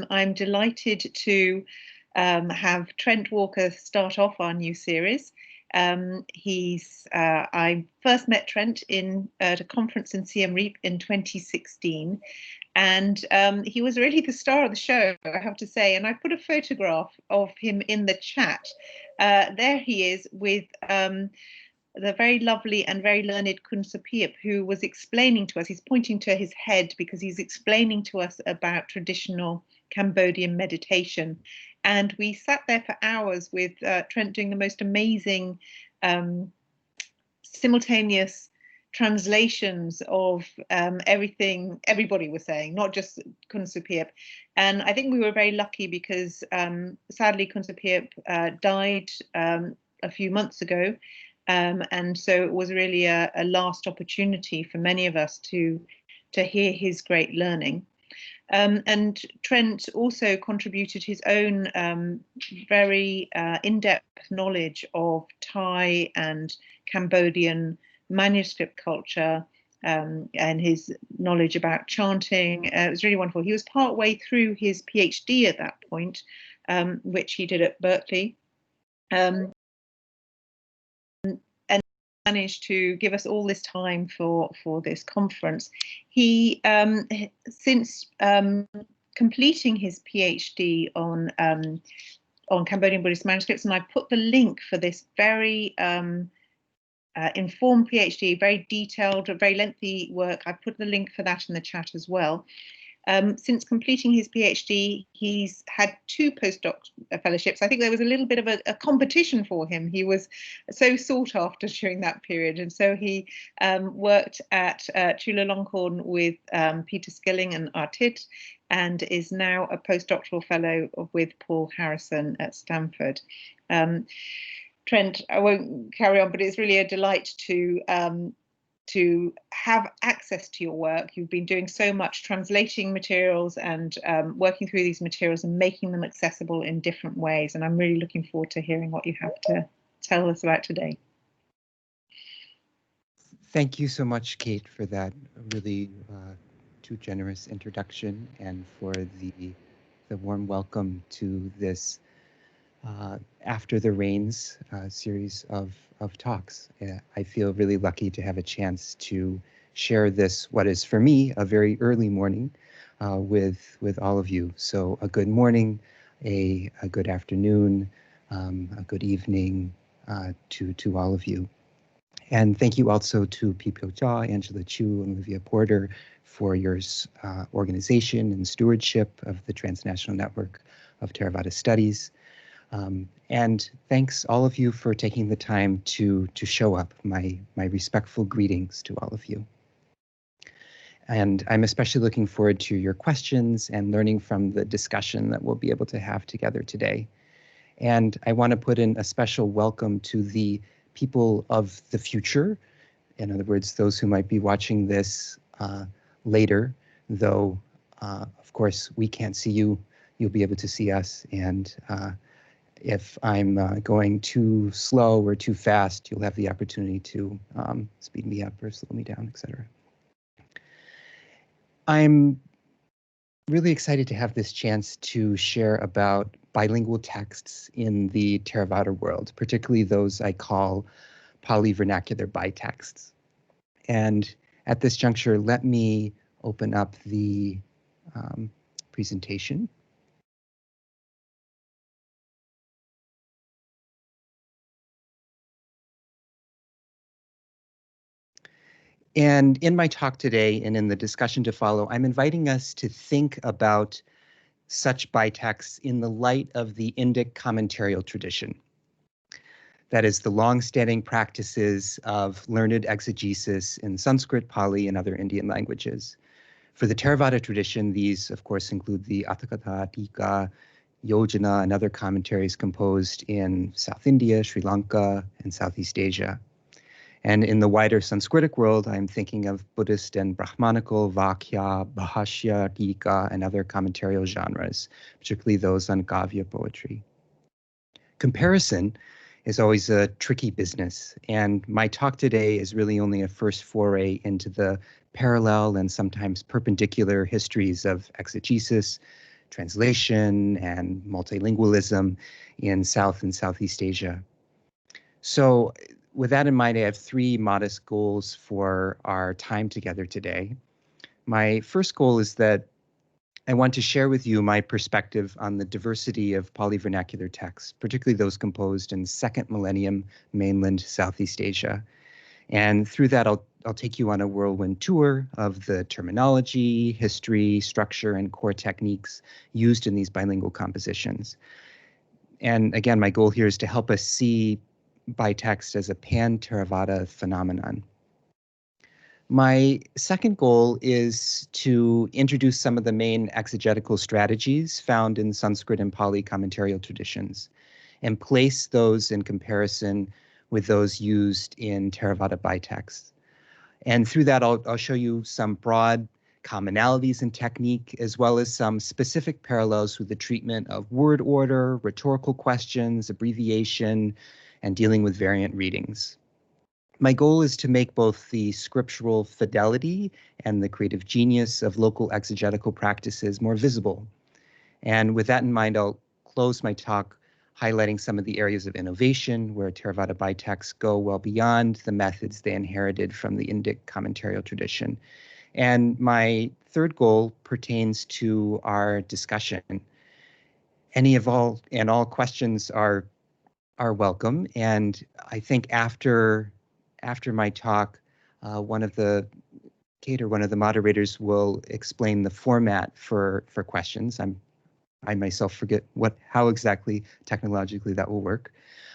I'm delighted to have Trent Walker start off our new series. I first met Trent at a conference in Siem Reap in 2016, and he was really the star of the show, I have to say. And I put a photograph of him in the chat. There he is with the very lovely and very learned Kun Supiep, who was explaining to us, he's pointing to his head because he's explaining to us about traditional Cambodian meditation. And we sat there for hours with Trent doing the most amazing simultaneous translations of everything everybody was saying, not just Kun Supiep. And I think we were very lucky because sadly Kun Supiep died a few months ago. And so it was really a last opportunity for many of us to hear his great learning. And Trent also contributed his own very in-depth knowledge of Thai and Cambodian manuscript culture, and his knowledge about chanting. It was really wonderful. He was partway through his PhD at that point, which he did at Berkeley. And managed to give us all this time for this conference. He, since completing his PhD on Cambodian Buddhist manuscripts, and I put the link for this very informed PhD, very detailed, very lengthy work. I put the link for that in the chat as well. Since completing his PhD, he's had 2 postdoc fellowships. I think there was a little bit of a competition for him. He was so sought after during that period. And so he worked at Chulalongkorn with Peter Skilling and Artit, and is now a postdoctoral fellow with Paul Harrison at Stanford. Trent, I won't carry on, but it's really a delight to have access to your work. You've been doing so much translating materials and working through these materials and making them accessible in different ways. And I'm really looking forward to hearing what you have to tell us about today. Thank you so much, Kate, for that really too generous introduction, and for the warm welcome to this After the Rains series of talks. I feel really lucky to have a chance to share this, what is for me a very early morning, with all of you. So a good morning, a good afternoon, a good evening to all of you. And thank you also to Pipyo Jha, Angela Chu, and Olivia Porter for your organization and stewardship of the Transnational Network of Theravada Studies. And thanks all of you for taking the time to show up. My respectful greetings to all of you. And I'm especially looking forward to your questions and learning from the discussion that we'll be able to have together today. And I want to put in a special welcome to the people of the future. In other words, those who might be watching this later, though, of course, we can't see you. You'll be able to see us. And if I'm going too slow or too fast, you'll have the opportunity to speed me up or slow me down, etc. I'm really excited to have this chance to share about bilingual texts in the Theravada world, particularly those I call Pali-Vernacular bitexts. And at this juncture, let me open up the presentation. And in my talk today and in the discussion to follow, I'm inviting us to think about such bitexts in the light of the Indic Commentarial tradition. That is the long-standing practices of learned exegesis in Sanskrit, Pali, and other Indian languages. For the Theravada tradition, these, of course, include the Atthakatha, Tika, Yojana, and other commentaries composed in South India, Sri Lanka, and Southeast Asia. And in the wider Sanskritic world, I'm thinking of Buddhist and Brahmanical, Vakya, Bhashya, Tika, and other commentarial genres, particularly those on Kavya poetry. Comparison is always a tricky business, and my talk today is really only a first foray into the parallel and sometimes perpendicular histories of exegesis, translation and multilingualism in South and Southeast Asia. So with that in mind, I have three modest goals for our time together today. My first goal is that I want to share with you my perspective on the diversity of Pali-Vernacular texts, particularly those composed in second millennium mainland Southeast Asia. And through that, I'll take you on a whirlwind tour of the terminology, history, structure, and core techniques used in these bilingual compositions. And again, my goal here is to help us see Bitexts as a pan-Theravada phenomenon. My second goal is to introduce some of the main exegetical strategies found in Sanskrit and Pali commentarial traditions and place those in comparison with those used in Theravada Bitexts. And through that, I'll show you some broad commonalities in technique, as well as some specific parallels with the treatment of word order, rhetorical questions, abbreviation, and dealing with variant readings. My goal is to make both the scriptural fidelity and the creative genius of local exegetical practices more visible. And with that in mind, I'll close my talk highlighting some of the areas of innovation where Theravada Bitexts go well beyond the methods they inherited from the Indic Commentarial tradition. And my third goal pertains to our discussion. Any of all questions are welcome. And I think after my talk, one of the moderators will explain the format for questions. I myself forget how exactly technologically that will work.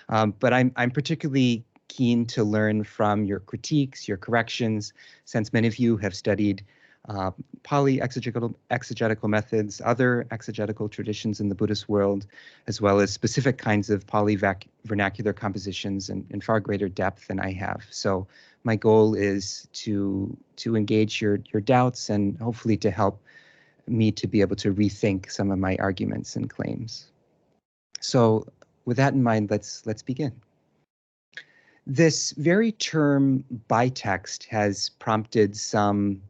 But I'm particularly keen to learn from your critiques, your corrections, since many of you have studied Pali exegetical methods, other exegetical traditions in the Buddhist world, as well as specific kinds of Pali vernacular compositions in far greater depth than I have. So my goal is to engage your doubts and hopefully to help me to be able to rethink some of my arguments and claims. So with that in mind, let's begin. This very term bitext has prompted some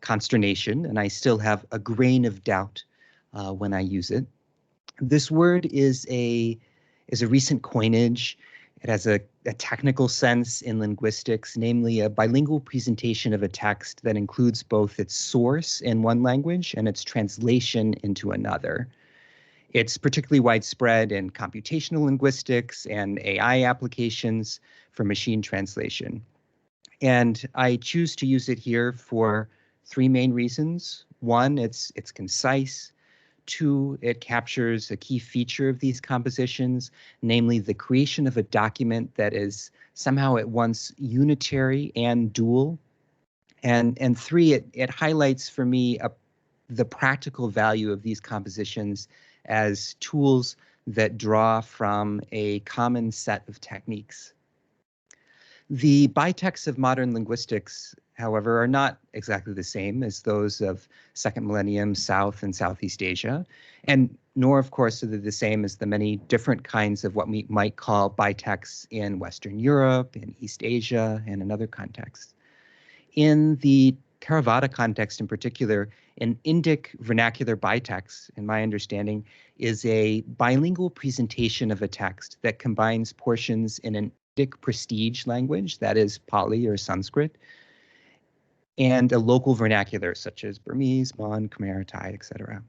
consternation, and I still have a grain of doubt when I use it. This word is a recent coinage. It has a technical sense in linguistics, namely a bilingual presentation of a text that includes both its source in one language and its translation into another. It's particularly widespread in computational linguistics and AI applications for machine translation. And I choose to use it here for three main reasons. One, it's concise. Two, it captures a key feature of these compositions, namely the creation of a document that is somehow at once unitary and dual. And three, it highlights for me the practical value of these compositions as tools that draw from a common set of techniques. The bitexts of modern linguistics, however, are not exactly the same as those of second millennium South and Southeast Asia, and nor, of course, are they the same as the many different kinds of what we might call bitexts in Western Europe, in East Asia, and in other contexts. In the Theravada context in particular, an Indic vernacular bitext, in my understanding, is a bilingual presentation of a text that combines portions in an Indic prestige language, that is Pali or Sanskrit, and a local vernacular such as Burmese, Mon, Khmer, Thai, etc.,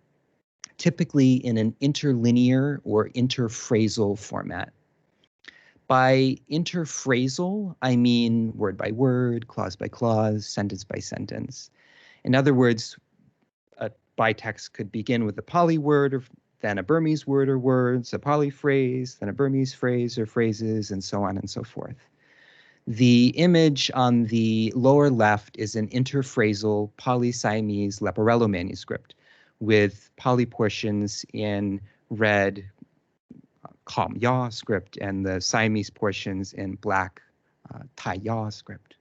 typically in an interlinear or interphrasal format. By interphrasal, I mean word by word, clause by clause, sentence by sentence. In other words, a bitext could begin with a Pali word, or then a Burmese word or words, a Pali phrase, then a Burmese phrase or phrases, and so on and so forth. The image on the lower left is an interphrasal Pali-Siamese Leporello manuscript with Pali portions in red Khmer script and the Siamese portions in black Thai script.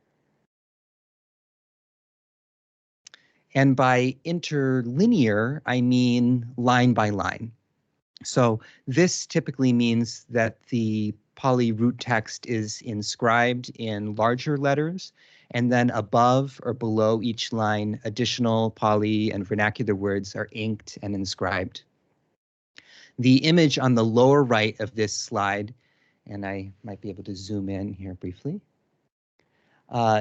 And by interlinear, I mean line by line. So this typically means that the Pali root text is inscribed in larger letters And then above or below each line, additional Pali and vernacular words are inked and inscribed. The image on the lower right of this slide, and I might be able to zoom in here briefly,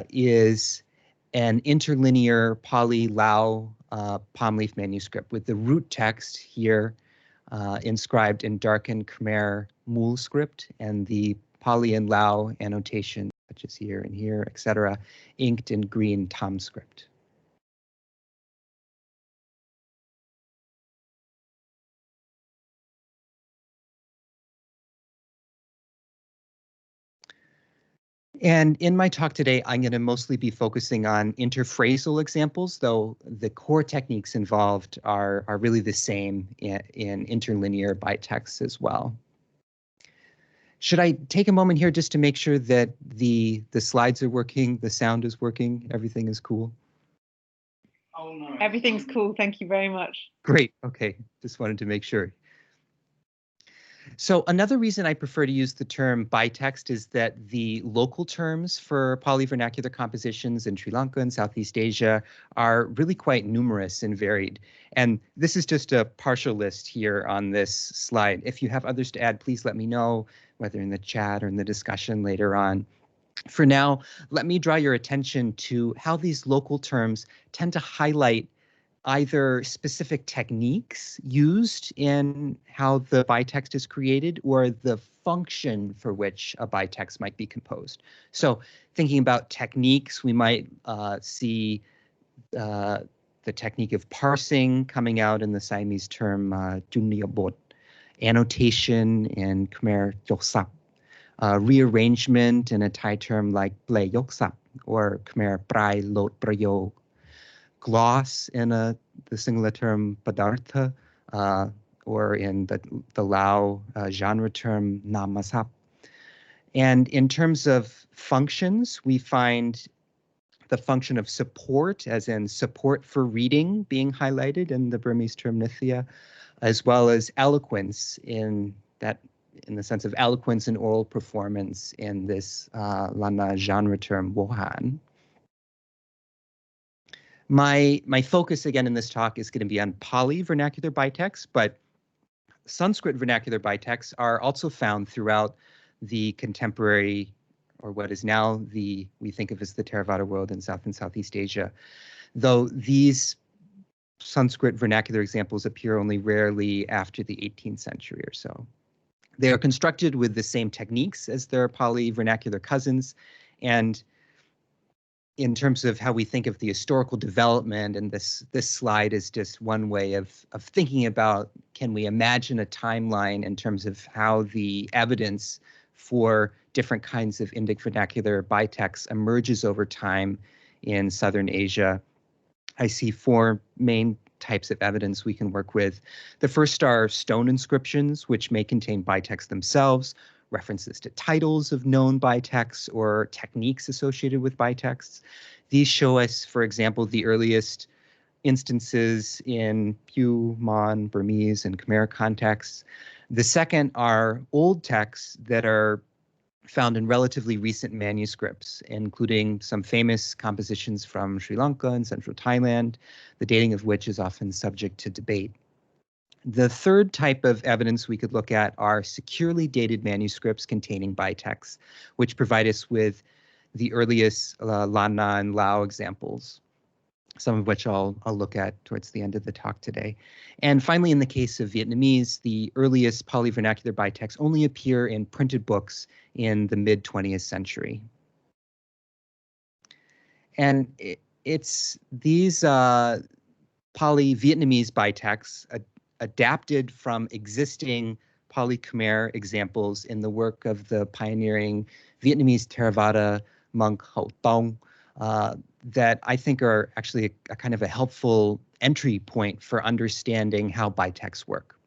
is an interlinear Pali-Lao palm leaf manuscript with the root text here inscribed in darkened Khmer Mul script and the Pali and Lao annotation, such as here and here, etc., inked in green Tam script. And in my talk today, I'm going to mostly be focusing on interphrasal examples, though the core techniques involved are really the same in interlinear bitexts as well. Should I take a moment here just to make sure that the slides are working, the sound is working, everything is cool? Oh, no. Everything's cool. Thank you very much. Great. Okay. Just wanted to make sure. So another reason I prefer to use the term bitext is that the local terms for Pali-Vernacular compositions in Sri Lanka and Southeast Asia are really quite numerous and varied. And this is just a partial list here on this slide. If you have others to add, please let me know, whether in the chat or in the discussion later on. For now, let me draw your attention to how these local terms tend to highlight either specific techniques used in how the bitext is created or the function for which a bitext might be composed. So thinking about techniques, we might see the technique of parsing coming out in the Siamese term dunyabot, annotation in Khmer yoksap, rearrangement in a Thai term like ple yoksap or Khmer prai lot prayo, gloss in the singular term padartha, or in the Lao genre term namasap. And in terms of functions, we find the function of support, as in support for reading, being highlighted in the Burmese term nithya, as well as eloquence in the sense of eloquence and oral performance in this Lana genre term wohan. My focus again in this talk is going to be on Pali vernacular bitexts, but Sanskrit vernacular bitexts are also found throughout the contemporary, or what is now we think of as the Theravada world in South and Southeast Asia, though these Sanskrit vernacular examples appear only rarely after the 18th century or so. They are constructed with the same techniques as their Pali vernacular cousins, and in terms of how we think of the historical development, and this slide is just one way of thinking about, can we imagine a timeline in terms of how the evidence for different kinds of Indic vernacular bitexts emerges over time in Southern Asia. I see four main types of evidence we can work with. The first are stone inscriptions, which may contain bitexts themselves, references to titles of known bitexts or techniques associated with bitexts. These show us, for example, the earliest instances in Pyu, Mon, Burmese, and Khmer contexts. The second are old texts that are found in relatively recent manuscripts, including some famous compositions from Sri Lanka and central Thailand, the dating of which is often subject to debate. The third type of evidence we could look at are securely dated manuscripts containing bitexts, which provide us with the earliest Lana and Lao examples, some of which I'll look at towards the end of the talk today. And finally, in the case of Vietnamese, the earliest Pali vernacular bitexts only appear in printed books in the mid-20th century. And it's these Pali Vietnamese bitexts adapted from existing Pali Khmer examples in the work of the pioneering Vietnamese Theravada monk Ho Tong, that I think are actually a kind of a helpful entry point for understanding how bitexts work.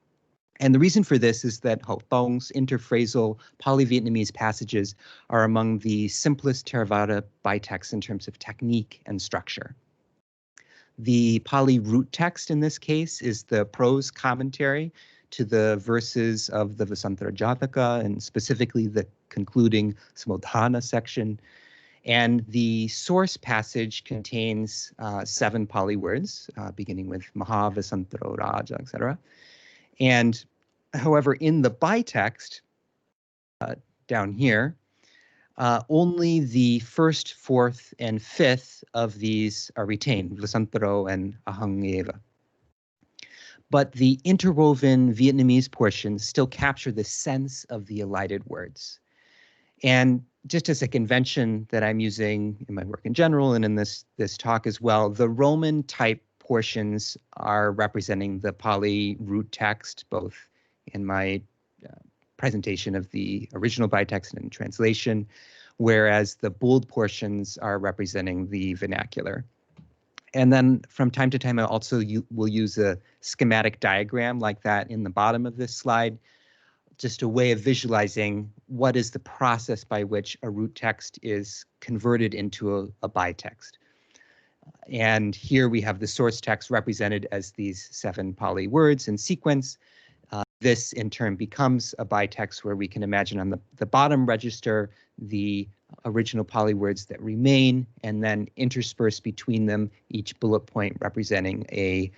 And the reason for this is that Ho Tong's interphrasal Pali-Vietnamese passages are among the simplest Theravada bitexts in terms of technique and structure. The Pali root text in this case is the prose commentary to the verses of the Vasantara Jataka, and specifically the concluding Samodhana section. And the source passage contains 7 Pali words, beginning with Maha, Vasantaro, Raja, etc. And however, in the Bitexts, down here, only the first, fourth, and fifth of these are retained, Vasantaro and Ahang Eva. But the interwoven Vietnamese portions still capture the sense of the elided words. And just as a convention that I'm using in my work in general and in this talk as well, the Roman type portions are representing the Pali root text, both in my presentation of the original Bitexts and translation, whereas the bold portions are representing the vernacular. And then from time to time, I also will use a schematic diagram like that in the bottom of this slide, just a way of visualizing what is the process by which a root text is converted into a Bitexts. And here we have the source text represented as these 7 Pali words in sequence. This in turn becomes a Bitexts where we can imagine on the bottom register the original Pali words that remain, and then interspersed between them, each bullet point representing a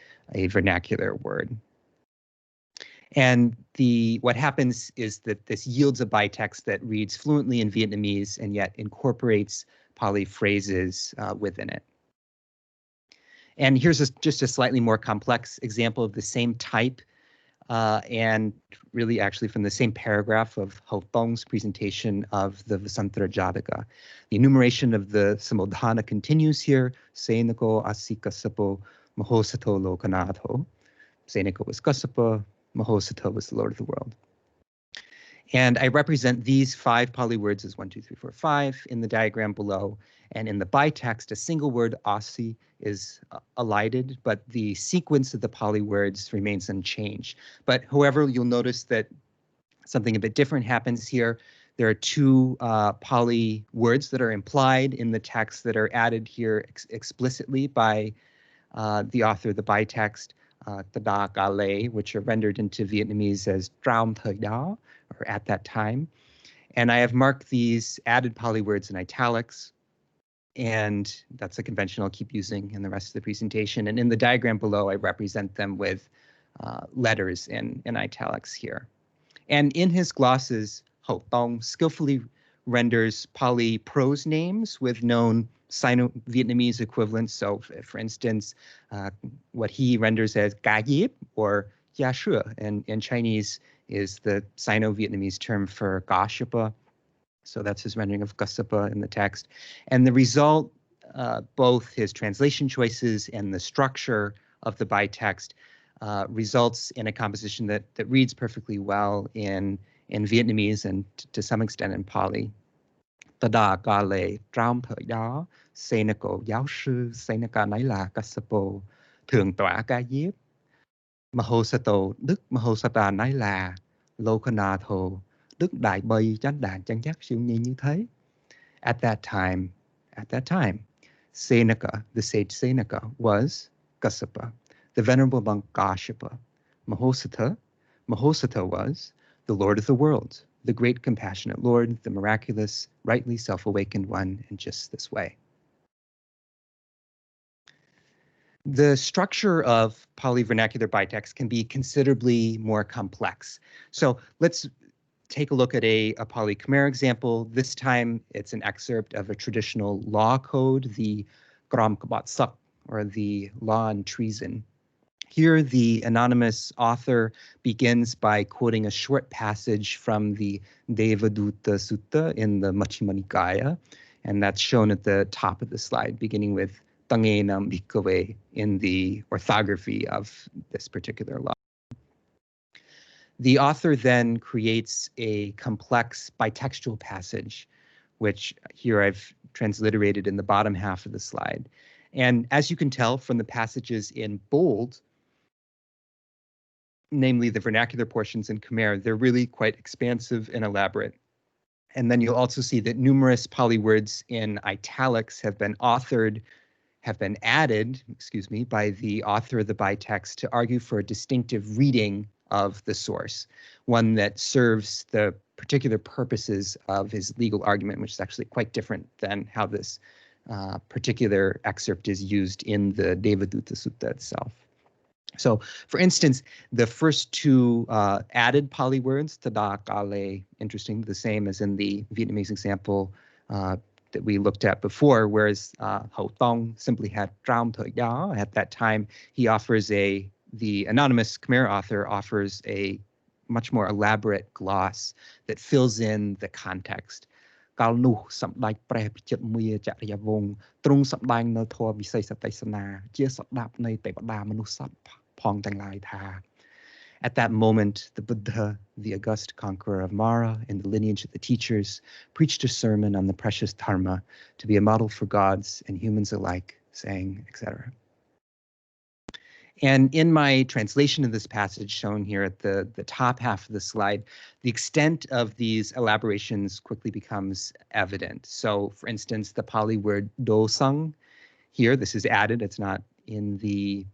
vernacular word. And what happens is that this yields a Bitexts that reads fluently in Vietnamese and yet incorporates Pali phrases within it. And here's just a slightly more complex example of the same type, and really actually from the same paragraph of Ho Thong's presentation of the Vasantara Jataka. The enumeration of the Samodhana continues here. Senako Asikasapo Mahosato Lokanatho. Senako was Kasapa, Mahosato was the Lord of the world. And I represent these 5 Pali words as 1, 2, 3, 4, 5 in the diagram below. And in the Bitexts, a single word, asi, is elided, but the sequence of the Pali words remains unchanged. But however, you'll notice that something a bit different happens here. There are 2 Pali words that are implied in the text that are added here explicitly by the author of the Bitexts, Tada Gale, which are rendered into Vietnamese as Traum Thời Đó, or at that time. And I have marked these added Pali words in italics, and that's a convention I'll keep using in the rest of the presentation. And in the diagram below, I represent them with letters in italics here. And in his glosses, Ho Thong skillfully renders Pali prose names with known Sino-Vietnamese equivalents. So, for instance, what he renders as Ga Yip or Ya Shua in Chinese is the Sino-Vietnamese term for Ga Shapa. So that's his rendering of Gasapa in the text. And the result, both his translation choices and the structure of the Bitexts results in a composition that reads perfectly well in Vietnamese and to some extent in Pali. Tada Gale Traum Thời Đó, Senako Giáo sư, Senaka nấy là Kasapo, Thượng tọa Ca Diếp, Mahosato, Đức Mahosata nấy là Lokanatho, Đức Đại Bay chánh đàn chân giác siêu nhiên như thế. At that time, Seneca, the sage Seneca, was Kassapa, the venerable monk Kashapa. Mahosata was the Lord of the world, the great compassionate Lord, the miraculous, rightly self-awakened one, in just this way. The structure of Pali-Vernacular Bitexts can be considerably more complex. So let's take a look at a Pali Khmer example. This time it's an excerpt of a traditional law code, the Gram Kabat Sak, or the Law on Treason. Here, the anonymous author begins by quoting a short passage from the Devadutta Sutta in the Majjhima Nikaya, and that's shown at the top of the slide, beginning with Tangenam Bhikkhave in the orthography of this particular law. The author then creates a complex bitextual passage, which here I've transliterated in the bottom half of the slide. And as you can tell from the passages in bold, namely the vernacular portions in Khmer, they're really quite expansive and elaborate. And then you'll also see that numerous Pali words in italics have been added, by the author of the Bitexts to argue for a distinctive reading of the source, one that serves the particular purposes of his legal argument, which is actually quite different than how this particular excerpt is used in the Devadutta Sutta itself. So, for instance, the first two added Pali words, tada, kale, interesting, the same as in the Vietnamese example that we looked at before, whereas Hậu Tông simply had Traum Thời Đó. At that time, he offers the anonymous Khmer author offers a much more elaborate gloss that fills in the context. កាលនោះសម្ដេចព្រះពិជិតមាចរិយវង្សទ្រង់សម្ដែងនៅធម៌វិសេសទេសនាជាស្ដាប់នៃទេវតាមនុស្សសត្វផងទាំងឡាយថា At that moment, the Buddha, the august conqueror of Mara in the lineage of the teachers, preached a sermon on the precious dharma to be a model for gods and humans alike, saying, etc. And in my translation of this passage shown here at the top half of the slide, the extent of these elaborations quickly becomes evident. So, for instance, the Pali word dosang here, this is added, it's not in the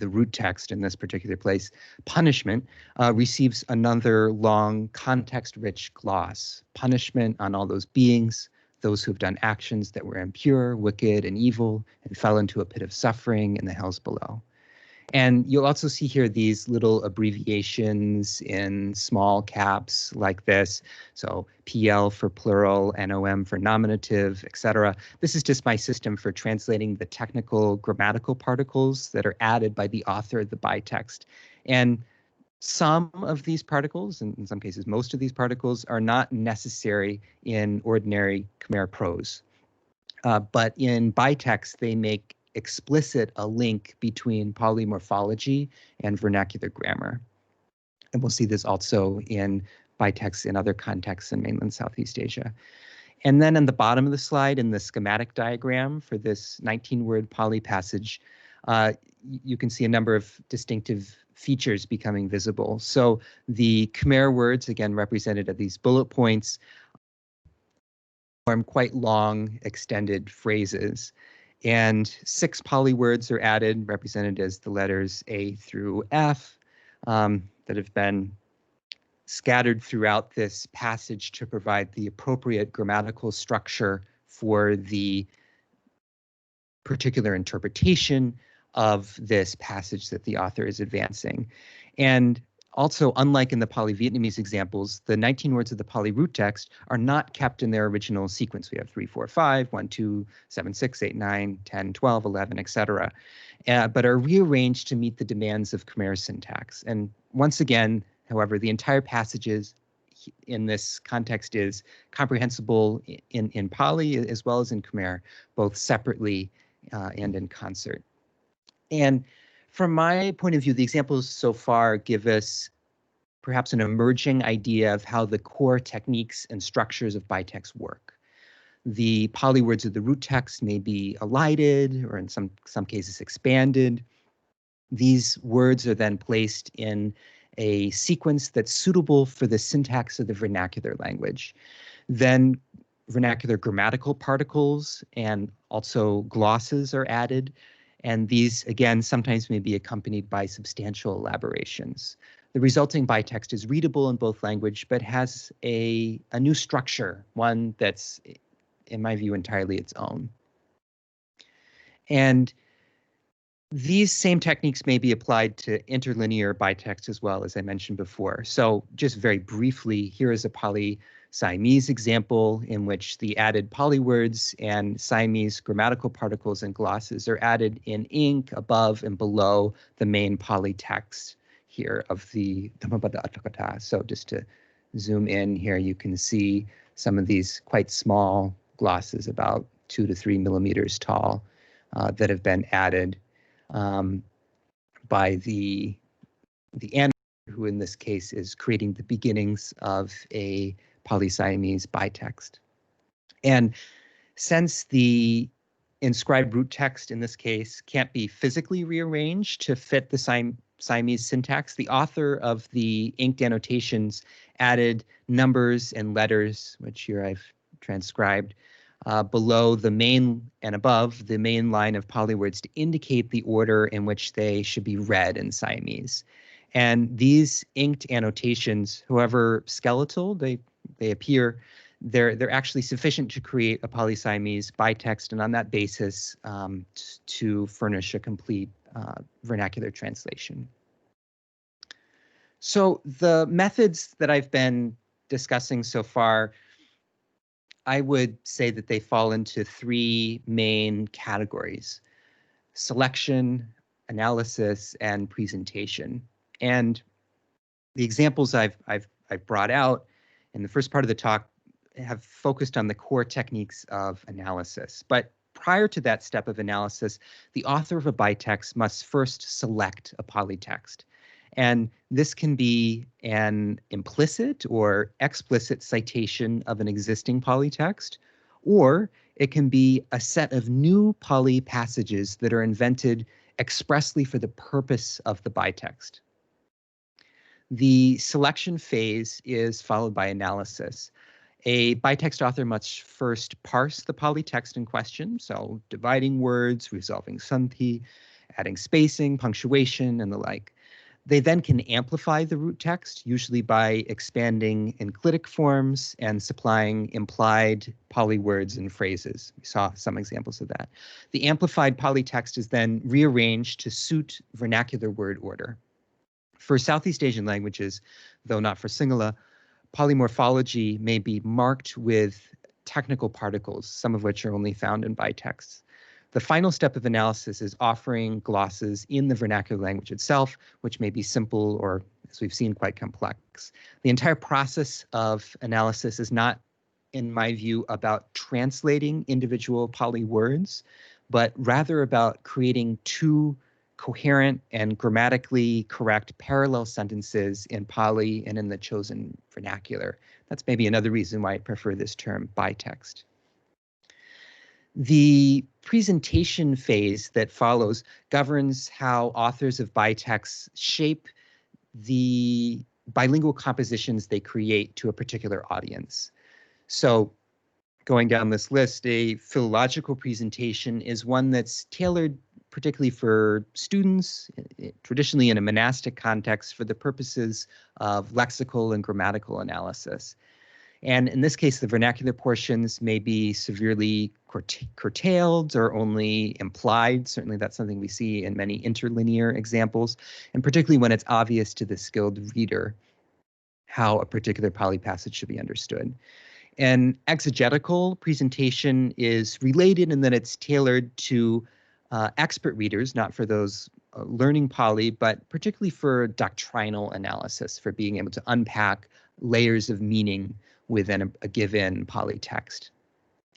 root text in this particular place. Punishment receives another long context-rich gloss. Punishment on all those beings, those who have done actions that were impure, wicked, and evil, and fell into a pit of suffering in the hells below. And you'll also see here these little abbreviations in small caps like this. So PL for plural, NOM for nominative, etc. This is just my system for translating the technical grammatical particles that are added by the author of the Bitexts. And some of these particles, and in some cases most of these particles, are not necessary in ordinary Khmer prose. But in Bitexts, they make explicit a link between Pali morphology and vernacular grammar. And we'll see this also in Bitexts in other contexts in mainland Southeast Asia. And then on the bottom of the slide, in the schematic diagram for this 19-word Pali passage, you can see a number of distinctive features becoming visible. So the Khmer words, again represented at these bullet points, form quite long, extended phrases. And 6 Pali words are added, represented as the letters A through F, that have been scattered throughout this passage to provide the appropriate grammatical structure for the particular interpretation of this passage that the author is advancing. And also, unlike in the Pali Vietnamese examples, the 19 words of the Pali root text are not kept in their original sequence. We have 3, 4, 5, 1, 2, 7, 6, 8, 9, 10, 12, 11, etc., but are rearranged to meet the demands of Khmer syntax. And once again, however, the entire passages in this context is comprehensible in Pali as well as in Khmer, both separately and in concert. And from my point of view, the examples so far give us perhaps an emerging idea of how the core techniques and structures of Bitexts work. The Pali words of the root text may be elided or in some cases expanded. These words are then placed in a sequence that's suitable for the syntax of the vernacular language. Then vernacular grammatical particles and also glosses are added. And these, again, sometimes may be accompanied by substantial elaborations. The resulting Bitext is readable in both language, but has a new structure, one that's, in my view, entirely its own. And these same techniques may be applied to interlinear Bitext as well, as I mentioned before. So just very briefly, here is a Pali-Siamese example in which the added Pali words and Siamese grammatical particles and glosses are added in ink above and below the main Pali text here of the Dhammapada Atthakatha. So just to zoom in here, you can see some of these quite small glosses, about 2 to 3 millimeters tall, that have been added by the animator, who in this case is creating the beginnings of a Pali-Siamese Bitext. And since the inscribed root text in this case can't be physically rearranged to fit the Siamese syntax, the author of the inked annotations added numbers and letters, which here I've transcribed, below the main and above the main line of Pali words to indicate the order in which they should be read in Siamese. And these inked annotations, however skeletal they appear, they're actually sufficient to create a Pali-Siamese Bitexts, and on that basis to furnish a complete vernacular translation. So the methods that I've been discussing so far, I would say that they fall into three main categories: selection, analysis, and presentation. And the examples I've brought out in the first part of the talk have focused on the core techniques of analysis. But prior to that step of analysis, the author of a Bitext must first select a polytext. And this can be an implicit or explicit citation of an existing polytext, or it can be a set of new Pali passages that are invented expressly for the purpose of the Bitext. The selection phase is followed by analysis. A Bitext author must first parse the Pali text in question, so dividing words, resolving sandhi, adding spacing, punctuation, and the like. They then can amplify the root text, usually by expanding enclitic forms and supplying implied Pali words and phrases. We saw some examples of that. The amplified Pali text is then rearranged to suit vernacular word order. For Southeast Asian languages, though not for Sinhala, polymorphology may be marked with technical particles, some of which are only found in Bitexts. The final step of analysis is offering glosses in the vernacular language itself, which may be simple or, as we've seen, quite complex. The entire process of analysis is not, in my view, about translating individual Pali words, but rather about creating two coherent and grammatically correct parallel sentences in Pali and in the chosen vernacular. That's maybe another reason why I prefer this term Bitext. The presentation phase that follows governs how authors of Bitexts shape the bilingual compositions they create to a particular audience. So going down this list, a philological presentation is one that's tailored particularly for students, traditionally in a monastic context, for the purposes of lexical and grammatical analysis. And in this case, the vernacular portions may be severely curtailed or only implied. Certainly that's something we see in many interlinear examples, and particularly when it's obvious to the skilled reader how a particular Pali passage should be understood. An exegetical presentation is related in that it's tailored to expert readers, not for those learning Pali, but particularly for doctrinal analysis, for being able to unpack layers of meaning within a given Pali text.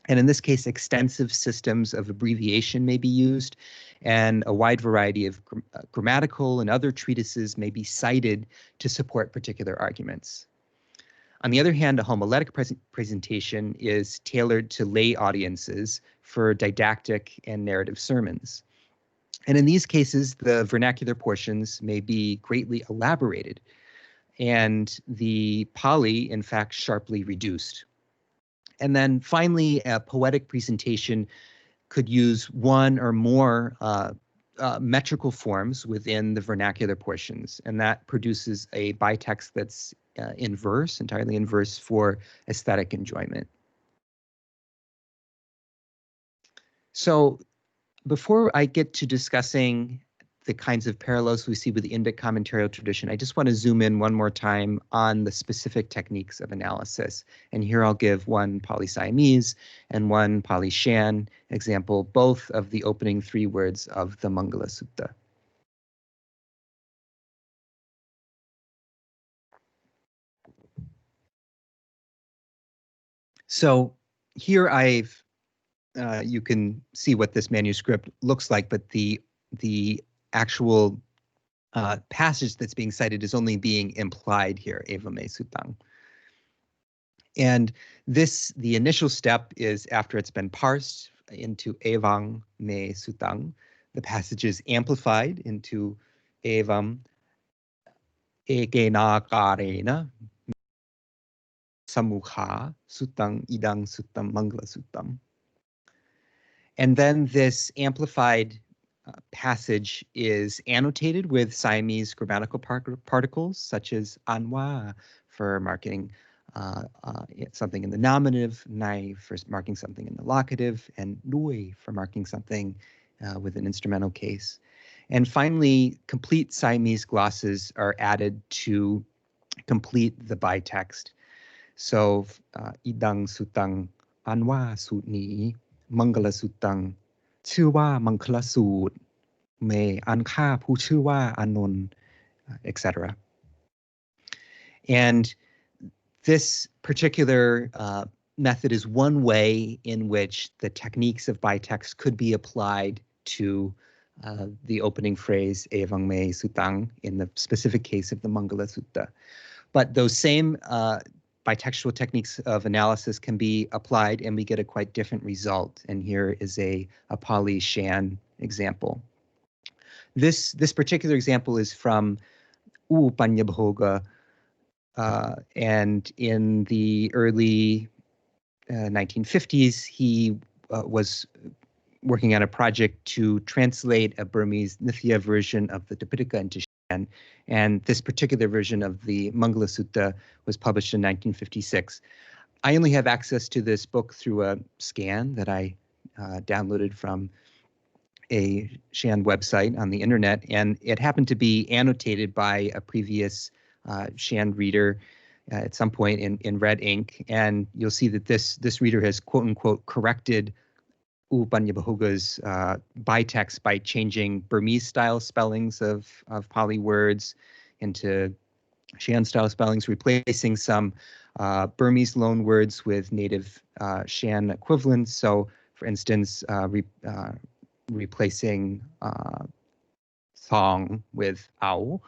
And in this case, extensive systems of abbreviation may be used, and a wide variety of grammatical and other treatises may be cited to support particular arguments. On the other hand, a homiletic presentation is tailored to lay audiences for didactic and narrative sermons. And in these cases, the vernacular portions may be greatly elaborated, and the Pali, in fact, sharply reduced. And then finally, a poetic presentation could use one or more metrical forms within the vernacular portions, and that produces a Bitext that's in verse, entirely in verse, for aesthetic enjoyment. So before I get to discussing the kinds of parallels we see with the Indic Commentarial tradition, I just want to zoom in one more time on the specific techniques of analysis. And here I'll give one Pali-Siamese and one Pali-Shan example, both of the opening three words of the Mangala Sutta. So here you can see what this manuscript looks like, but the actual passage that's being cited is only being implied here, Eva me sutang. And the initial step is after it's been parsed into Evang me sutang, the passage is amplified into Evam egenakarena samukha sutang idang suttam mangala suttam. And then this amplified passage is annotated with Siamese grammatical particles, such as anwa for marking something in the nominative, nai for marking something in the locative, and nui for marking something with an instrumental case. And finally, complete Siamese glosses are added to complete the bytext. So idang sutang anwa sutni mangala sutang ชื่อว่ามังคลสูตร may อันฆ่าผู้ชื่อว่าอานนท์ etc. And this particular method is one way in which the techniques of bytext could be applied to the opening phrase Evang me sutang in the specific case of the Mangala Sutta. But those same bitextual techniques of analysis can be applied and we get a quite different result. And here is a Pali Shan example. This particular example is from Upanyabhoga, and in the early 1950s, he was working on a project to translate a Burmese Nithya version of the Tipitaka into Shan, and this particular version of the Mangala Sutta was published in 1956. I only have access to this book through a scan that I downloaded from a Shan website on the internet, and it happened to be annotated by a previous Shan reader at some point in red ink, and you'll see that this reader has quote unquote corrected Upanyabahuga's bytext by changing Burmese style spellings of Pali words into Shan style spellings, replacing some Burmese loan words with native Shan equivalents. So for instance, replacing thong with ao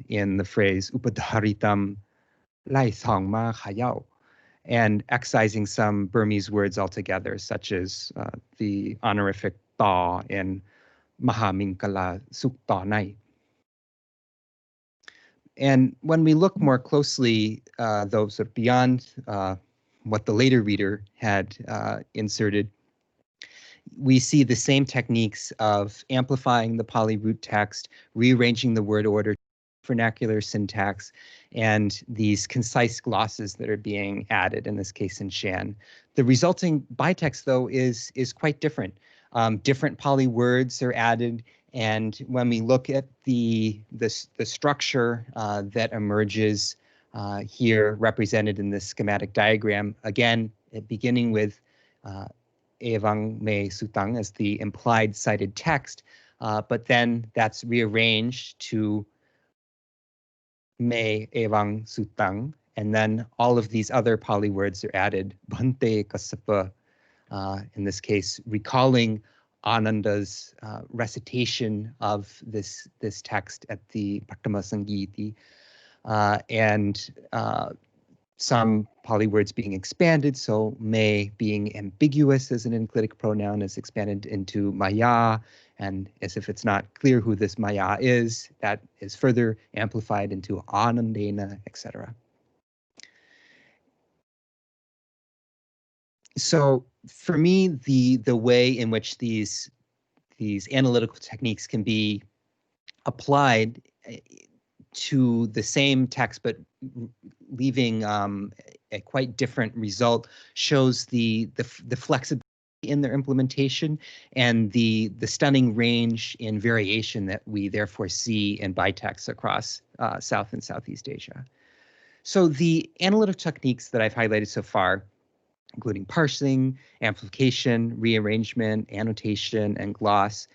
in the phrase upadharitam lai thong ma khayao, and excising some Burmese words altogether, such as the honorific ta in Mahaminkala Suk Ta Nai. And when we look more closely, though, sort of beyond what the later reader had inserted, we see the same techniques of amplifying the Pali root text, rearranging the word order, vernacular syntax, and these concise glosses that are being added, in this case in Shan. The resulting bytext, though, is quite different. Different Pali words are added, and when we look at the structure that emerges here represented in this schematic diagram, again, beginning with Evang me sutang as the implied cited text, but then that's rearranged to me evang sutang, and then all of these other Pali words are added. Bhante kasapa, in this case, recalling Ananda's recitation of this text at the Bhaktama Sangiti, and some Pali words being expanded. So me being ambiguous as an enclitic pronoun is expanded into maya, and as if it's not clear who this maya is, that is further amplified into anandena, etc. So for me, the way in which these analytical techniques can be applied to the same text but leaving a quite different result shows the flexibility in their implementation and the stunning range in variation that we therefore see in bytexts across South and Southeast Asia. So the analytic techniques that I've highlighted so far, including parsing, amplification, rearrangement, annotation, and gloss,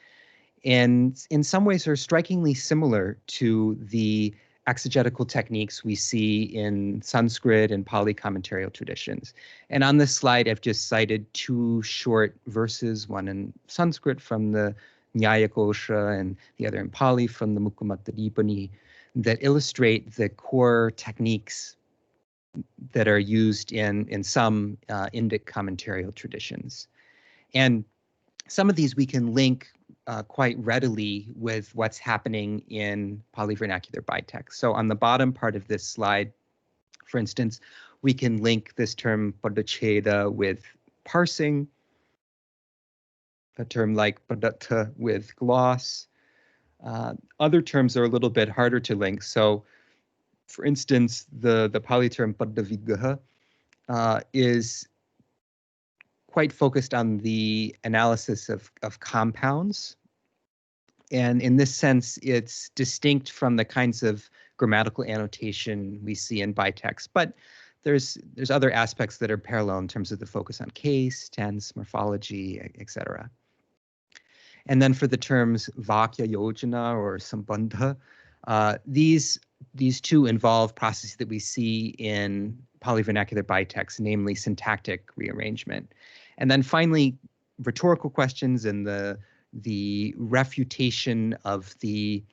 and in some ways are strikingly similar to the exegetical techniques we see in Sanskrit and Pali commentarial traditions. And on this slide, I've just cited two short verses, one in Sanskrit from the Nyaya Kosha and the other in Pali from the Mukamattadipani, that illustrate the core techniques that are used in some Indic commentarial traditions. And some of these we can link quite readily with what's happening in Pali-Vernacular bytext. So on the bottom part of this slide, for instance, we can link this term padacheda with parsing, a term like padatta with gloss. Other terms are a little bit harder to link. So, for instance, the Pali term padavigaha is quite focused on the analysis of compounds. And in this sense, it's distinct from the kinds of grammatical annotation we see in Bitexts. But there's other aspects that are parallel in terms of the focus on case, tense, morphology, etc. And then for the terms Vakya Yojana or Sambandha, these two involve processes that we see in Pali-Vernacular Bitexts, namely syntactic rearrangement. And then finally, rhetorical questions and the refutation of the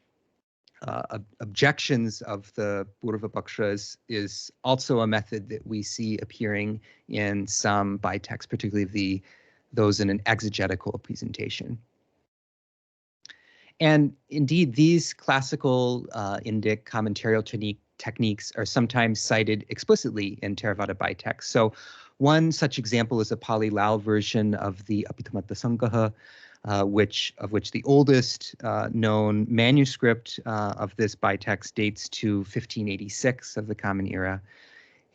objections of the Purva-Pakshas is also a method that we see appearing in some Bitexts, particularly those in an exegetical presentation. And indeed, these classical Indic commentarial techniques are sometimes cited explicitly in Theravada Bitexts. So one such example is a Pali-Lao version of the Abhidhamma Sangaha, of which the oldest known manuscript of this Bitext dates to 1586 of the Common Era.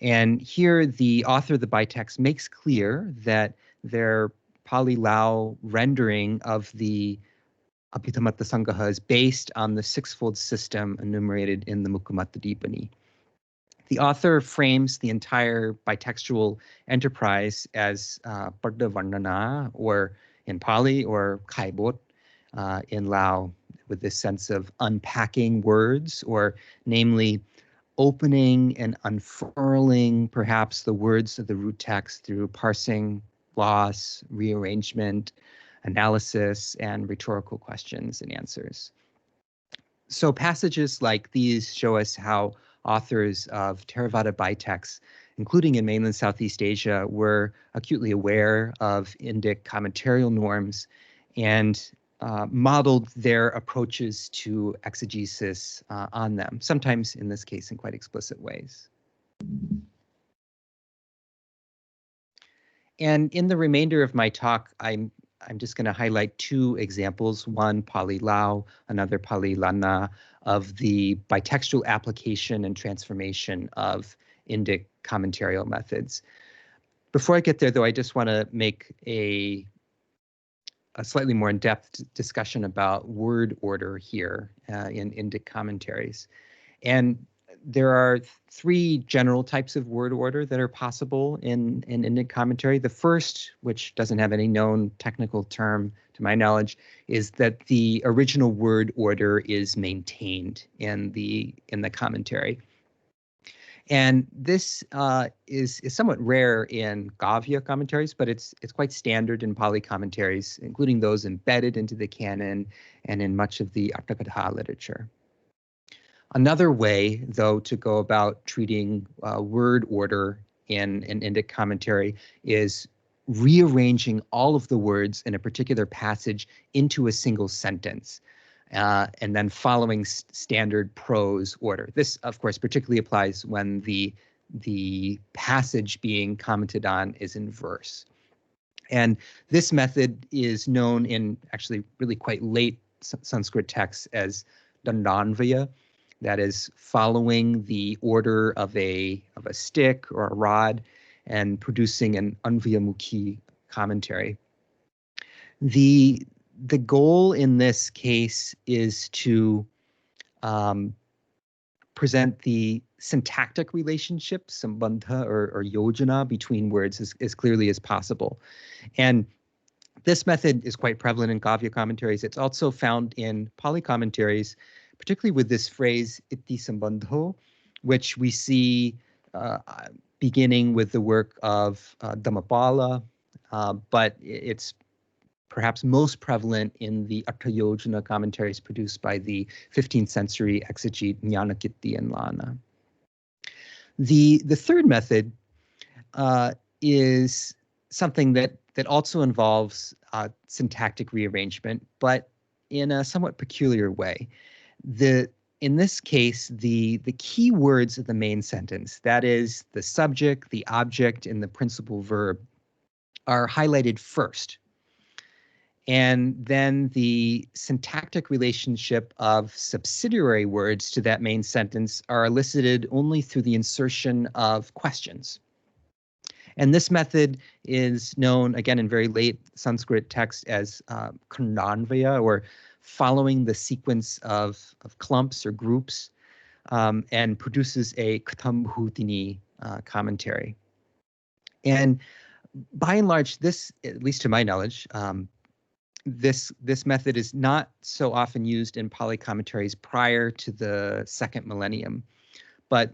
And here the author of the Bitext makes clear that their Pali-Lao rendering of the Abhidhamma Sangaha is based on the sixfold system enumerated in the Mukhamatadipani. The author frames the entire bitextual enterprise as Padda Varnana, or in Pali, or Kaibot in Lao, with this sense of unpacking words, or namely opening and unfurling perhaps the words of the root text through parsing, gloss, rearrangement, analysis, and rhetorical questions and answers. So passages like these show us how authors of Theravada Bitexts, including in mainland Southeast Asia, were acutely aware of Indic commentarial norms and modeled their approaches to exegesis on them, sometimes in this case in quite explicit ways. And in the remainder of my talk, I'm just going to highlight two examples, one Pali-Lao, another Pali-Lana, of the bitextual application and transformation of Indic commentarial methods. Before I get there, though, I just want to make a slightly more in-depth discussion about word order here in Indic commentaries. And there are three general types of word order that are possible in Indic commentary. The first, which doesn't have any known technical term to my knowledge, is that the original word order is maintained in the commentary. And this is somewhat rare in Gavya commentaries, but it's quite standard in Pali commentaries, including those embedded into the canon and in much of the Arthakatha literature. Another way, though, to go about treating word order in an Indic commentary is rearranging all of the words in a particular passage into a single sentence, and then following standard prose order. This, of course, particularly applies when the passage being commented on is in verse. And this method is known in actually really quite late Sanskrit texts as Dandanvaya. That is following the order of a stick or a rod and producing an Anvyamukhi commentary. The goal in this case is to present the syntactic relationship, sambandha or yojana, between words as clearly as possible. And this method is quite prevalent in Gavya commentaries. It's also found in Pali commentaries, particularly with this phrase iti sambandho, which we see beginning with the work of Dhammapala, but it's perhaps most prevalent in the Arthayojana commentaries produced by the 15th century exegete Jnanakirti and Lana. The third method is something that also involves syntactic rearrangement, but in a somewhat peculiar way. In this case, the key words of the main sentence, that is the subject, the object, and the principal verb, are highlighted first. And then the syntactic relationship of subsidiary words to that main sentence are elicited only through the insertion of questions. And this method is known, again, in very late Sanskrit text as khandanvaya, or following the sequence of clumps or groups, and produces a Kthambhutini commentary. And by and large, this, at least to my knowledge, this method is not so often used in Pali commentaries prior to the second millennium, but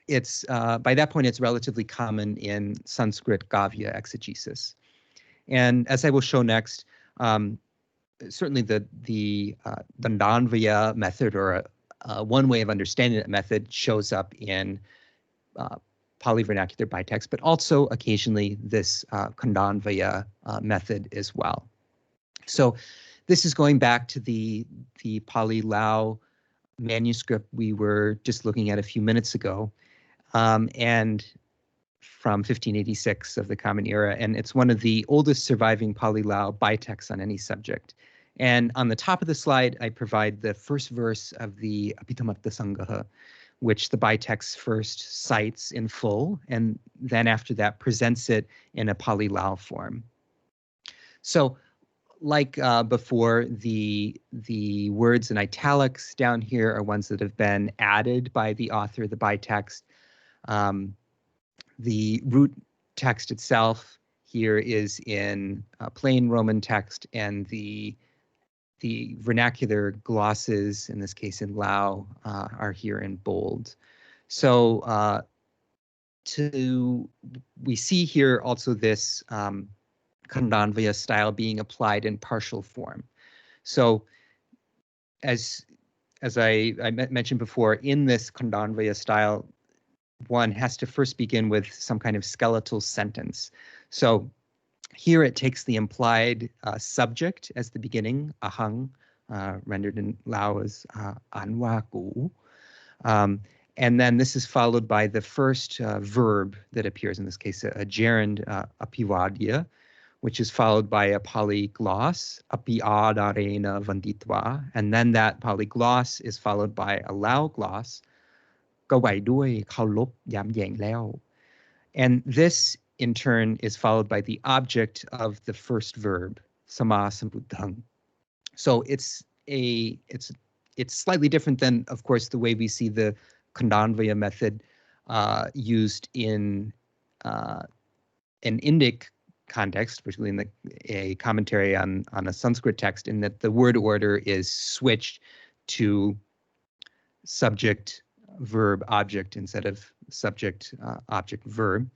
it's by that point it's relatively common in Sanskrit Gavya exegesis. And as I will show next, certainly the Dandanvaya method, or one way of understanding that method, shows up in Pali-Vernacular Bitexts, but also occasionally this Khandanvaya method as well. So this is going back to the Pali Lao manuscript we were just looking at a few minutes ago, and from 1586 of the Common Era, and it's one of the oldest surviving Pali Lao bitexts on any subject. And on the top of the slide, I provide the first verse of the Abhidhammatta Sangaha, which the bitext first cites in full, and then after that presents it in a Pali Lao form. So, like before, the words in italics down here are ones that have been added by the author of the bitext. The root text itself here is in plain Roman text, and the vernacular glosses, in this case in Lao, are here in bold. So we see here also this Khandanvaya style being applied in partial form. So as I mentioned before, in this Khandanvaya style, one has to first begin with some kind of skeletal sentence. So here it takes the implied subject as the beginning, ahang, rendered in Lao as anwaku. And then this is followed by the first verb that appears, in this case, a gerund, apivadya, which is followed by a Pali gloss, api adarena vanditva, and then that Pali gloss is followed by a Lao gloss, kawai doi kaulop yam yang leo. And this, in turn, is followed by the object of the first verb, sama sambuddhang. So it's slightly different than, of course, the way we see the Khandanvaya method used in an Indic context, particularly in a commentary on a Sanskrit text, in that the word order is switched to subject, verb, object instead of subject, object, verb.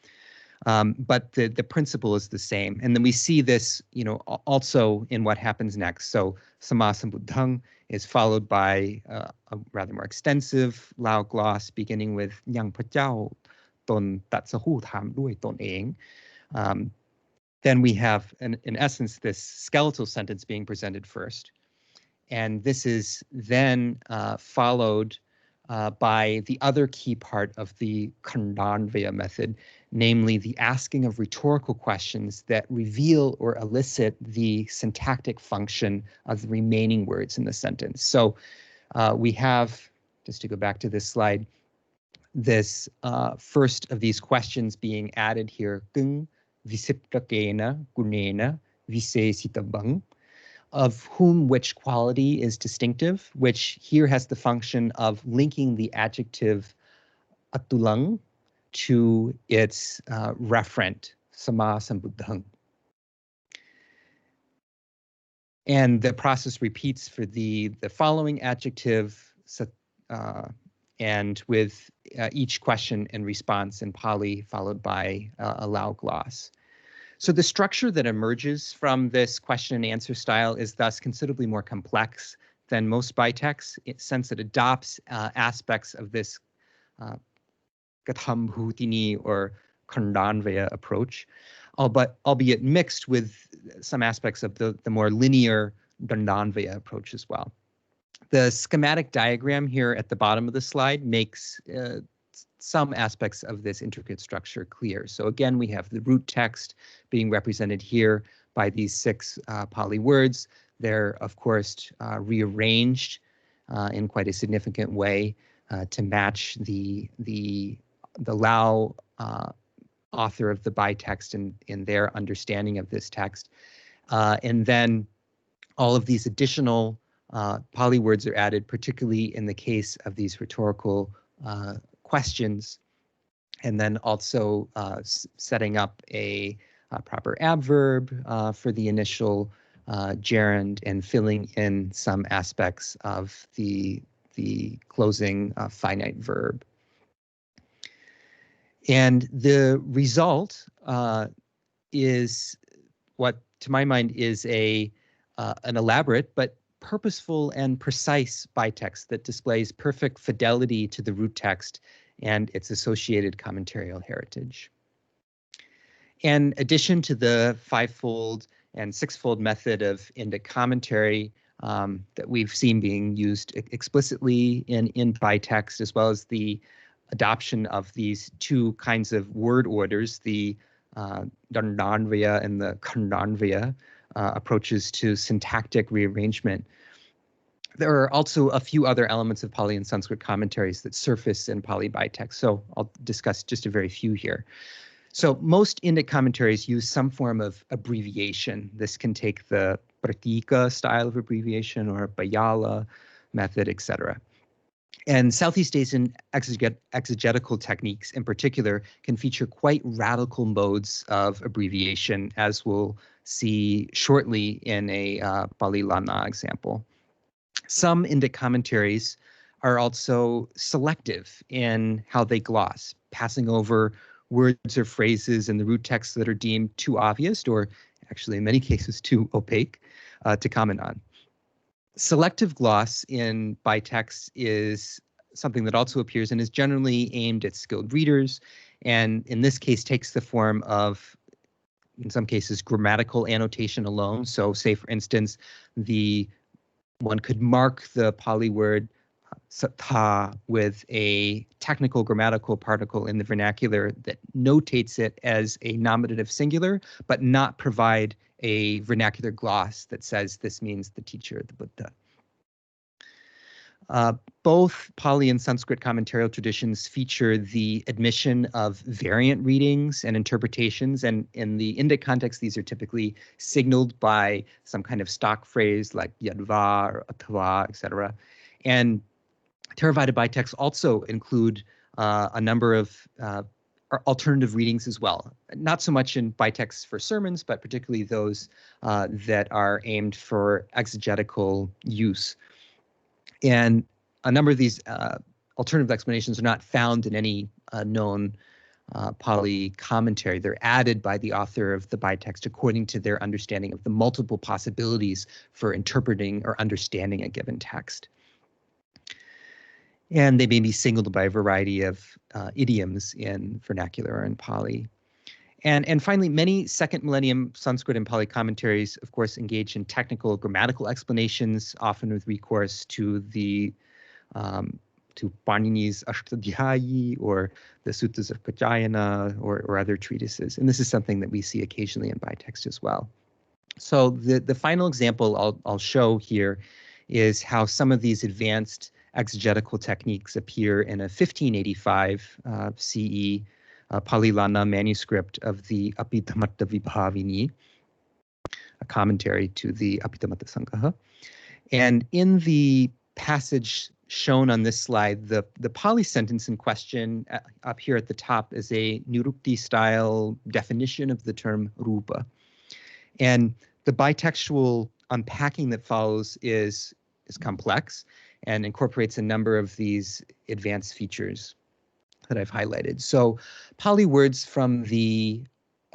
But the principle is the same. And then we see this, also in what happens next. So Samasambuddhang is followed by a rather more extensive Lao gloss beginning with Nyang Pachao Ton Tatsahu Tham Lui Ton Eng. Then we have, in essence, this skeletal sentence being presented first. And this is then followed by the other key part of the Khandanvaya method, namely the asking of rhetorical questions that reveal or elicit the syntactic function of the remaining words in the sentence. So we have, just to go back to this slide, this first of these questions being added here, kung visiprakena gunena visesitabang, of whom which quality is distinctive, which here has the function of linking the adjective atulang to its referent, sama sambuddhang. And the process repeats for the following adjective, and with each question and response in Pali followed by a Lao gloss. So the structure that emerges from this question and answer style is thus considerably more complex than most bitexts, since it adopts aspects of this Gathambhutini or Khandanvaya approach, albeit mixed with some aspects of the more linear Dandanvaya approach as well. The schematic diagram here at the bottom of the slide makes some aspects of this intricate structure clear. So again, we have the root text being represented here by these 6 Pali words. They're, of course, rearranged in quite a significant way to match the Lao author of the Bitexts in their understanding of this text. And then all of these additional Pali words are added, particularly in the case of these rhetorical questions, and then also setting up a proper adverb for the initial gerund and filling in some aspects of the closing finite verb. And the result is what, to my mind, is an elaborate but purposeful and precise Bitext that displays perfect fidelity to the root text and its associated commentarial heritage. In addition to the 5-fold and 6-fold method of Indic commentary that we've seen being used explicitly in Bitext, as well as the adoption of these 2 kinds of word orders, the Dandanvaya and the Khandanvaya approaches to syntactic rearrangement, there are also a few other elements of Pali and Sanskrit commentaries that surface in Pali Bitext, so I'll discuss just a very few here. So most Indic commentaries use some form of abbreviation. This can take the Pratika style of abbreviation or Bayala method, etc. And Southeast Asian exegetical techniques in particular can feature quite radical modes of abbreviation, as we'll see shortly in a Pali Lana example. Some Indic commentaries are also selective in how they gloss, passing over words or phrases in the root text that are deemed too obvious, or actually in many cases too opaque, to comment on. Selective gloss in Bitext is something that also appears and is generally aimed at skilled readers, and in this case takes the form of, in some cases, grammatical annotation alone. So say, for instance, one could mark the Pali word sattha with a technical grammatical particle in the vernacular that notates it as a nominative singular, but not provide a vernacular gloss that says this means the teacher, the Buddha. Both Pali and Sanskrit commentarial traditions feature the admission of variant readings and interpretations, and in the Indic context, these are typically signaled by some kind of stock phrase like yadva or athava, etc. And Theravada Bitexts also include a number of alternative readings as well. Not so much in Bitexts for sermons, but particularly those that are aimed for exegetical use. And a number of these alternative explanations are not found in any known Pali commentary. They're added by the author of the Bitext according to their understanding of the multiple possibilities for interpreting or understanding a given text. And they may be signaled by a variety of idioms in vernacular or in Pali. And finally, many second millennium Sanskrit and Pali commentaries, of course, engage in technical grammatical explanations, often with recourse to the to Panini's Ashtadhyayi or the Suttas of Katyayana or other treatises. And this is something that we see occasionally in Bitext as well. So the final example I'll show here is how some of these advanced exegetical techniques appear in a 1585 CE Pali Lana manuscript of the Abhidhamata Vibhavini, a commentary to the Abhidhamata Sangaha. And in the passage shown on this slide, the Pali sentence in question up here at the top is a Nirukti style definition of the term rupa. And the bitextual unpacking that follows is complex and incorporates a number of these advanced features that I've highlighted. So Pali words from the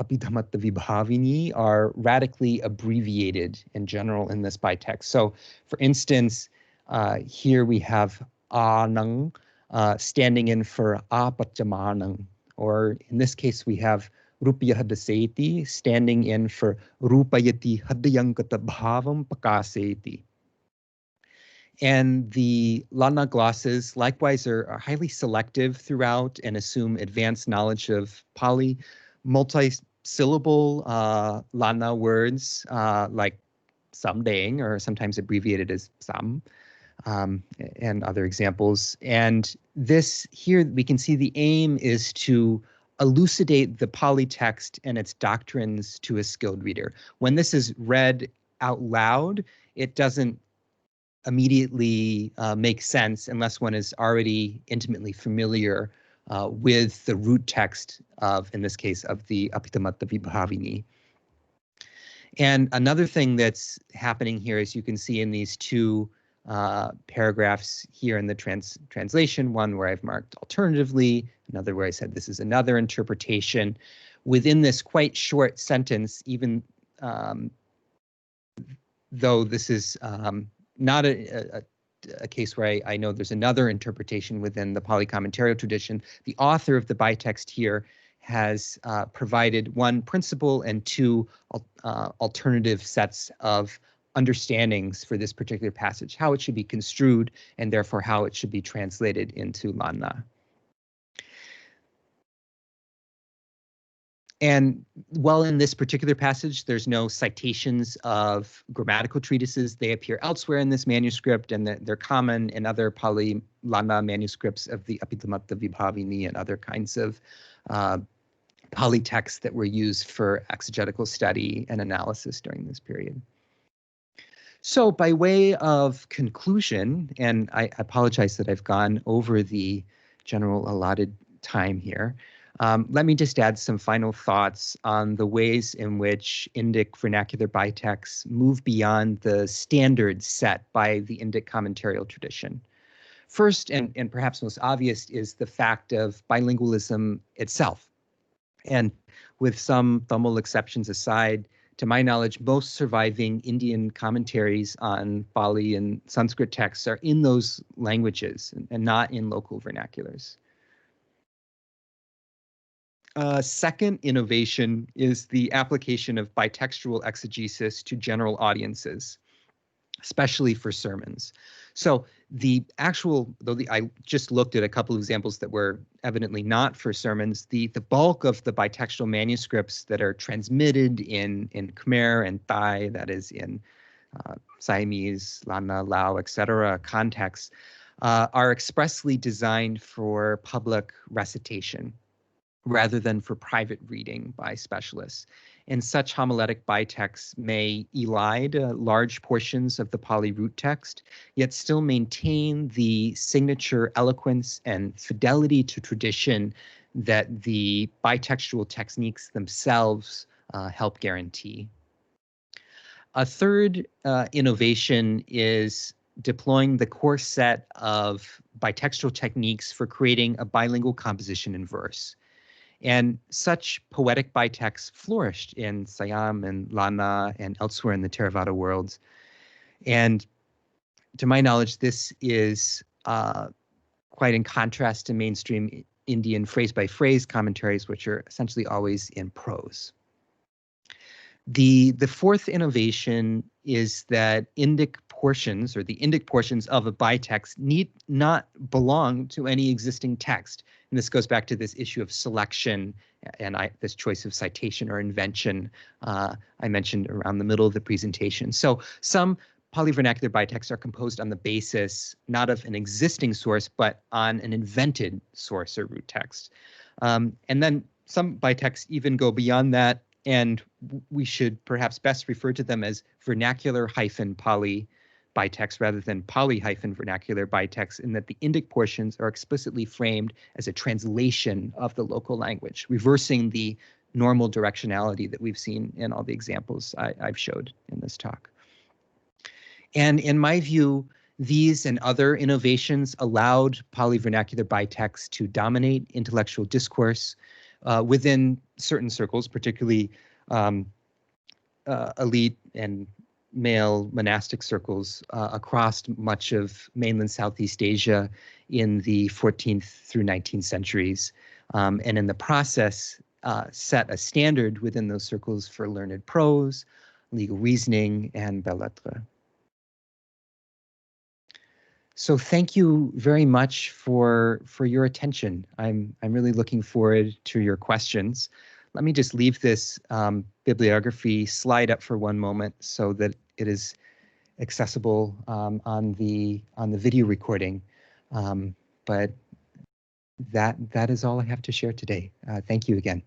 Abhidhamata Vibhavini are radically abbreviated in general in this Bitext. So for instance, here we have anang standing in for apachamanang, or in this case we have rupayahadaseti standing in for rupayati hadayankata bhavam pakaseti. And the Lana glosses likewise are highly selective throughout and assume advanced knowledge of Pali, syllable Lana words like samdaeng, or sometimes abbreviated as sam, and other examples. And this here, we can see the aim is to elucidate the Pali text and its doctrines to a skilled reader. When this is read out loud, it doesn't immediately make sense unless one is already intimately familiar with the root text of, in this case, of the Abhidhamma Vibhavini. And another thing that's happening here, as you can see in these two paragraphs here in the translation, one where I've marked alternatively, another where I said this is another interpretation. Within this quite short sentence, even though this is not a case where I know there's another interpretation within the Pali-Commentarial tradition, the author of the Bitexts here has provided one principle and two alternative sets of understandings for this particular passage, how it should be construed, and therefore how it should be translated into Lana. And while in this particular passage, there's no citations of grammatical treatises, they appear elsewhere in this manuscript, and they're common in other Pali Lana manuscripts of the Abhidhamma Vibhavini and other kinds of Pali texts that were used for exegetical study and analysis during this period. So by way of conclusion, and I apologize that I've gone over the general allotted time here, let me just add some final thoughts on the ways in which Indic vernacular bitexts move beyond the standards set by the Indic commentarial tradition. First, and perhaps most obvious, is the fact of bilingualism itself. And with some Tamil exceptions aside, to my knowledge, most surviving Indian commentaries on Pali and Sanskrit texts are in those languages and not in local vernaculars. Second innovation is the application of bitextual exegesis to general audiences, especially for sermons. So the actual, I just looked at a couple of examples that were evidently not for sermons, the bulk of the bitextual manuscripts that are transmitted in Khmer and Thai, that is in Siamese, Lana, Lao, etc. contexts, are expressly designed for public recitation rather than for private reading by specialists. And such homiletic bitexts may elide large portions of the Pali root text, yet still maintain the signature eloquence and fidelity to tradition that the bitextual techniques themselves help guarantee. A third innovation is deploying the core set of bitextual techniques for creating a bilingual composition in verse. And such poetic bitexts flourished in Siam and Lana and elsewhere in the Theravada worlds. And to my knowledge, this is quite in contrast to mainstream Indian phrase-by-phrase commentaries, which are essentially always in prose. The fourth innovation is that Indic portions, or the Indic portions of a bitext, need not belong to any existing text. And this goes back to this issue of selection and this choice of citation or invention I mentioned around the middle of the presentation. So some Pali-Vernacular bitexts are composed on the basis not of an existing source, but on an invented source or root text. And then some bitexts even go beyond that, and we should perhaps best refer to them as vernacular-Pali bitexts rather than Pali-vernacular bitexts, in that the Indic portions are explicitly framed as a translation of the local language, reversing the normal directionality that we've seen in all the examples I've showed in this talk. And in my view, these and other innovations allowed Pali-vernacular bitexts to dominate intellectual discourse within certain circles, particularly elite and male monastic circles across much of mainland Southeast Asia in the 14th through 19th centuries, and in the process set a standard within those circles for learned prose, legal reasoning, and belles lettres. So thank you very much for your attention. I'm really looking forward to your questions. let me just leave this bibliography slide up for one moment so that it is accessible on the video recording. But that is all I have to share today. Thank you again.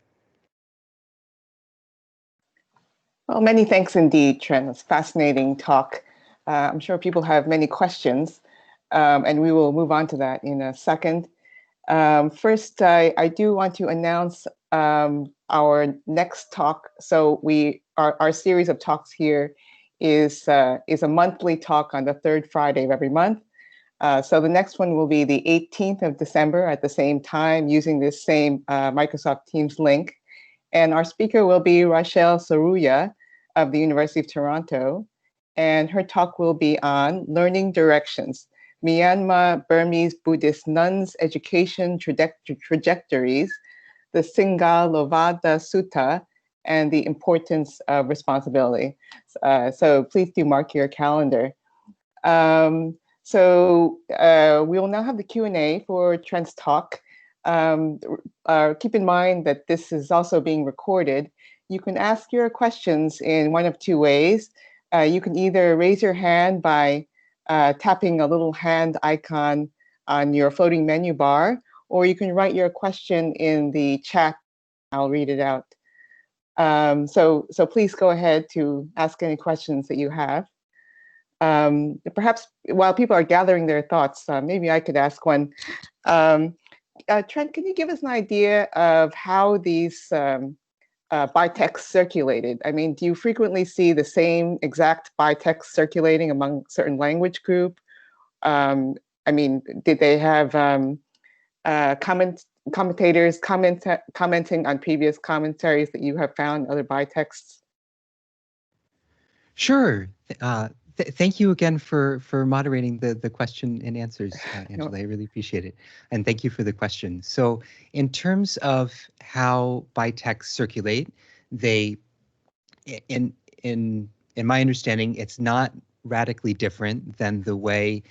Well, many thanks indeed, Trent. It's a fascinating talk. I'm sure people have many questions, and we will move on to that in a second. First, I do want to announce our next talk. So our series of talks here is a monthly talk on the third Friday of every month. So the next one will be the 18th of December at the same time using this same Microsoft Teams link. And our speaker will be Rachel Saruya of the University of Toronto. And her talk will be on Learning Directions, Myanmar Burmese Buddhist Nuns Education Trajectories, the Singalovada Sutta, and the Importance of Responsibility. So please do mark your calendar. So we will now have the Q&A for Trent's talk. Keep in mind that this is also being recorded. You can ask your questions in one of two ways. You can either raise your hand by tapping a little hand icon on your floating menu bar, or you can write your question in the chat. I'll read it out. So please go ahead to ask any questions that you have. Perhaps while people are gathering their thoughts, maybe I could ask one. Trent, can you give us an idea of how these bitexts circulated? I mean, do you frequently see the same exact bitexts circulating among certain language group? I mean, did they have commentators commenting on previous commentaries that you have found in other bitexts? Sure. Thank you again for moderating the question and answers, Angela. I really appreciate it. And thank you for the question. So in terms of how bitexts circulate, they, in my understanding, it's not radically different than the way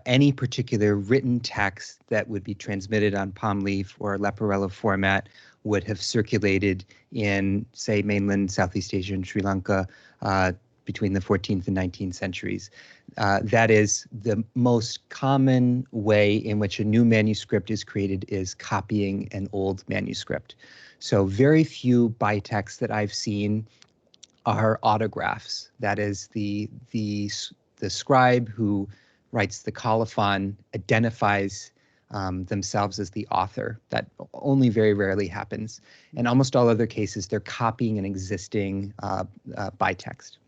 any particular written text that would be transmitted on palm leaf or Leporello format would have circulated in, say, mainland Southeast Asia and Sri Lanka between the 14th and 19th centuries. That is the most common way in which a new manuscript is created is copying an old manuscript. So very few bitexts that I've seen are autographs. That is the scribe who writes the colophon identifies themselves as the author. That only very rarely happens. In almost all other cases, they're copying an existing bitext.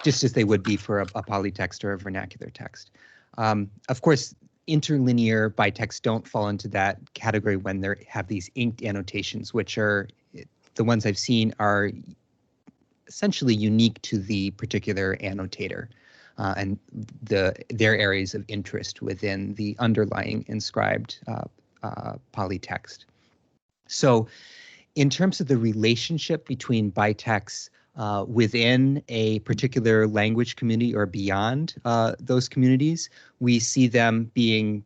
Just as they would be for a Pali text or a vernacular text. Of course, interlinear bitexts don't fall into that category when they have these inked annotations, which are the ones I've seen are essentially unique to the particular annotator and their areas of interest within the underlying inscribed Pali text. So in terms of the relationship between bitexts within a particular language community or beyond those communities, we see them being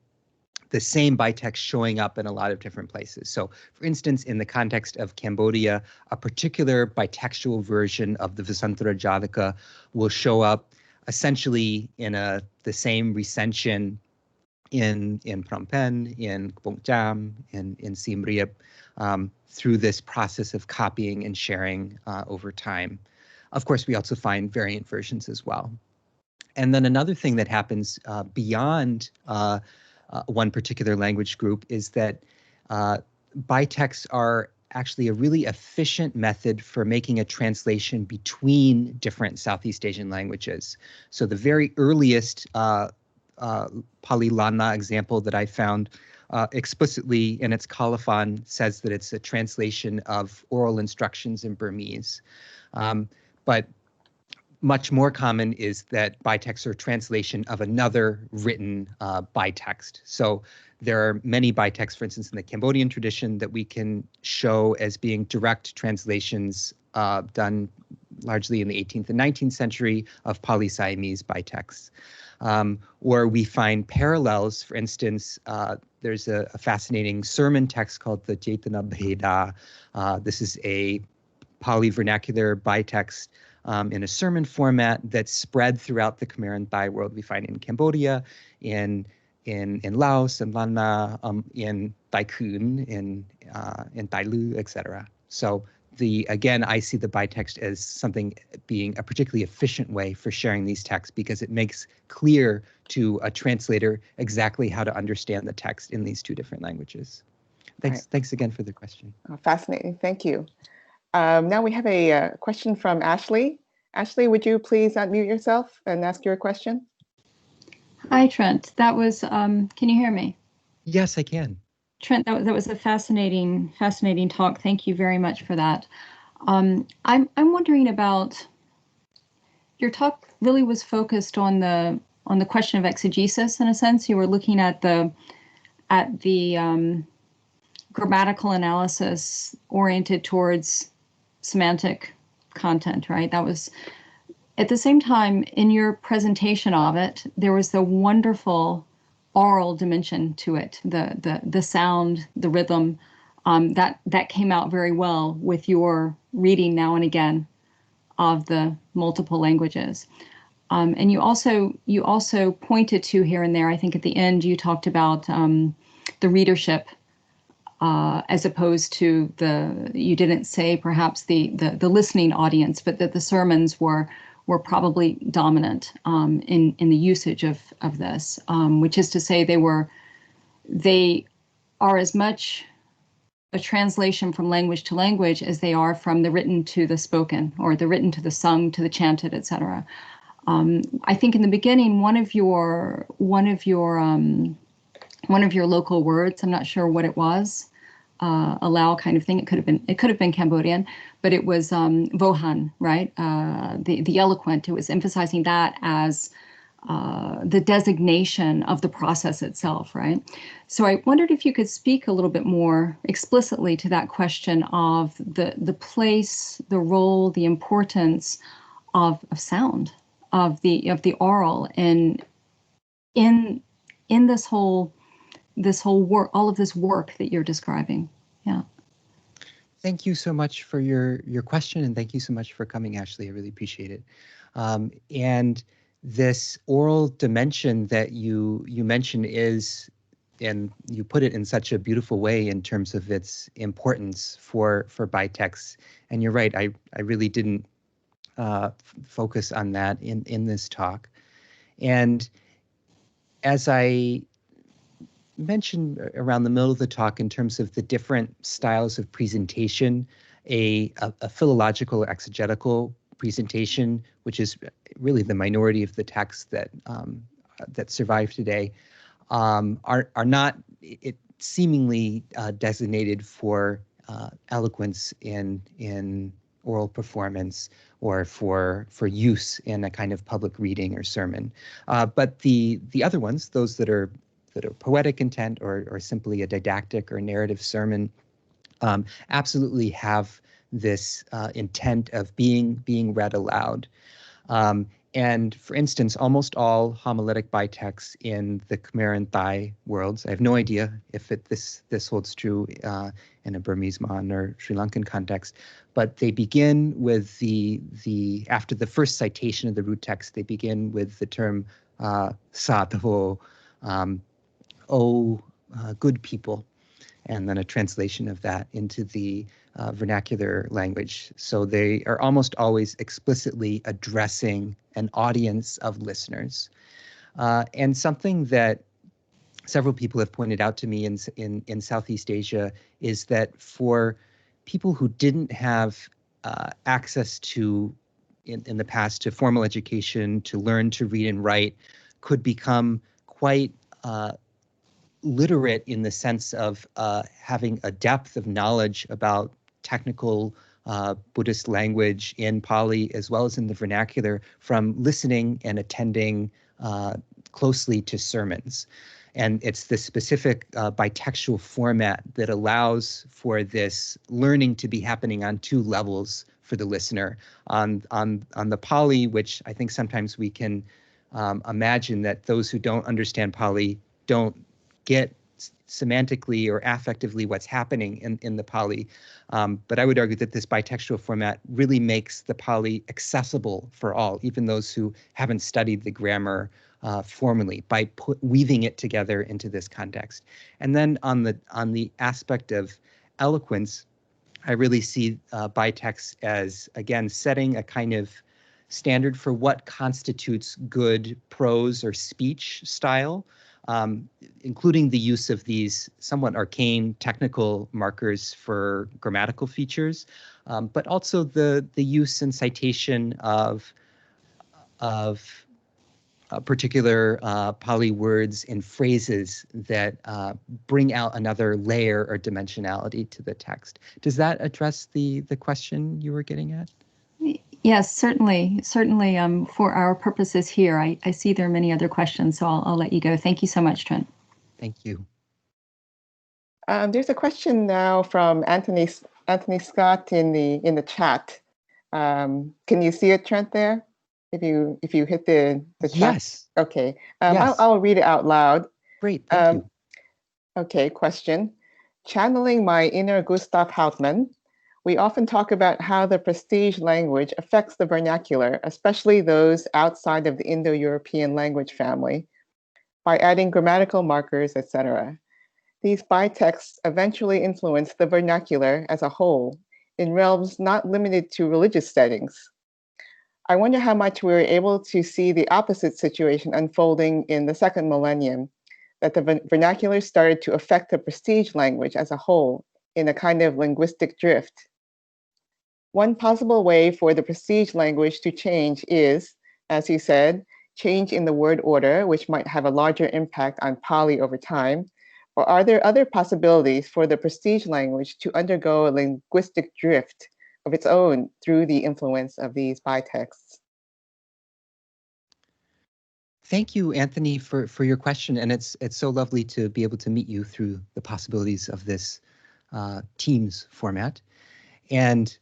the same bitext showing up in a lot of different places. So for instance, in the context of Cambodia, a particular bitextual version of the Vasantara Jataka will show up essentially in the same recension in Phnom Penh, in Kpong Cham, in Siem Reap, through this process of copying and sharing over time. Of course, we also find variant versions as well. And then another thing that happens beyond one particular language group is that bitexts are actually a really efficient method for making a translation between different Southeast Asian languages. So the very earliest Pali Lana example that I found explicitly in its colophon says that it's a translation of oral instructions in Burmese. But much more common is that bitexts are a translation of another written bitext. So there are many bitexts, for instance, in the Cambodian tradition that we can show as being direct translations done largely in the 18th and 19th century of Pali Siamese bitexts. Or we find parallels. For instance, there's a fascinating sermon text called the Cetana Bheda. This is a Pali-Vernacular Bitexts in a sermon format that's spread throughout the Khmer and Thai world. We find in Cambodia, in Laos, in Lan Na, in Thai Khun, in Thai Lu, etc. So again, I see the Bitext as something being a particularly efficient way for sharing these texts because it makes clear to a translator exactly how to understand the text in these two different languages. Thanks again for the question. Oh, fascinating, thank you. Now we have a question from Ashley. Ashley, would you please unmute yourself and ask your question? Hi, Trent. That was, can you hear me? Yes, I can. Trent, that was a fascinating talk. Thank you very much for that. I'm wondering about, your talk really was focused on the question of exegesis in a sense. You were looking at the grammatical analysis oriented towards semantic content, right? That was, at the same time, in your presentation of it, there was the wonderful oral dimension to it, the sound, the rhythm, that came out very well with your reading now and again of the multiple languages. And you also pointed to here and there, I think at the end, you talked about the readership as opposed to you didn't say perhaps the listening audience, but that the sermons were probably dominant in the usage of this, which is to say they are as much a translation from language to language as they are from the written to the spoken, or the written to the sung to the chanted, etc. I think in the beginning, one of your local words, I'm not sure what it was, a Lao kind of thing. It could have been Cambodian, but it was Vohan, right? The eloquent. It was emphasizing that as the designation of the process itself, right? So I wondered if you could speak a little bit more explicitly to that question of the place, the role, the importance of sound, of the oral, and in this whole work, all of this work that you're describing. Yeah. Thank you so much for your question, and thank you so much for coming, Ashley. I really appreciate it. And this oral dimension that you mentioned is, and you put it in such a beautiful way in terms of its importance for Bitexts. And you're right, I really didn't focus on that in this talk. And as I mentioned around the middle of the talk in terms of the different styles of presentation, a philological or exegetical presentation, which is really the minority of the texts that survive today, are not seemingly designated for eloquence in oral performance or for use in a kind of public reading or sermon. But the other ones, those that are poetic intent or simply a didactic or narrative sermon, absolutely have this intent of being read aloud. And for instance, almost all homiletic bitexts in the Khmer and Thai worlds, I have no idea if this holds true in a Burmese Mon or Sri Lankan context, but they begin with after the first citation of the root text, they begin with the term Sadho, good people, and then a translation of that into the vernacular language. So they are almost always explicitly addressing an audience of listeners. And something that several people have pointed out to me in Southeast Asia is that for people who didn't have access to, in the past, to formal education, to learn to read and write, could become quite literate in the sense of having a depth of knowledge about technical Buddhist language in Pali as well as in the vernacular from listening and attending closely to sermons. And it's the specific bitextual format that allows for this learning to be happening on two levels for the listener. On the Pali, which I think sometimes we can imagine that those who don't understand Pali don't get semantically or affectively what's happening in the Pali. But I would argue that this bitextual format really makes the Pali accessible for all, even those who haven't studied the grammar formally, by weaving it together into this context. And then on the aspect of eloquence, I really see bitexts as, again, setting a kind of standard for what constitutes good prose or speech style, including the use of these somewhat arcane technical markers for grammatical features, but also the use and citation of particular Pali words and phrases that bring out another layer or dimensionality to the text. Does that address the question you were getting at? Yes, certainly. Certainly, for our purposes here, I see there are many other questions, so I'll let you go. Thank you so much, Trent. Thank you. There's a question now from Anthony Scott in the chat. Can you see it, Trent, there? If you hit the chat. Yes. Okay. Yes. I'll read it out loud. Great. Thank you. Okay. Question. Channeling my inner Gustav Hauptmann, we often talk about how the prestige language affects the vernacular, especially those outside of the Indo-European language family, by adding grammatical markers, etc. These bitexts eventually influence the vernacular as a whole in realms not limited to religious settings. I wonder how much we were able to see the opposite situation unfolding in the second millennium, that the vernacular started to affect the prestige language as a whole in a kind of linguistic drift. One possible way for the prestige language to change is, as you said, change in the word order, which might have a larger impact on Pali over time. Or are there other possibilities for the prestige language to undergo a linguistic drift of its own through the influence of these bitexts? Thank you, Anthony, for your question. And it's so lovely to be able to meet you through the possibilities of this Teams format. And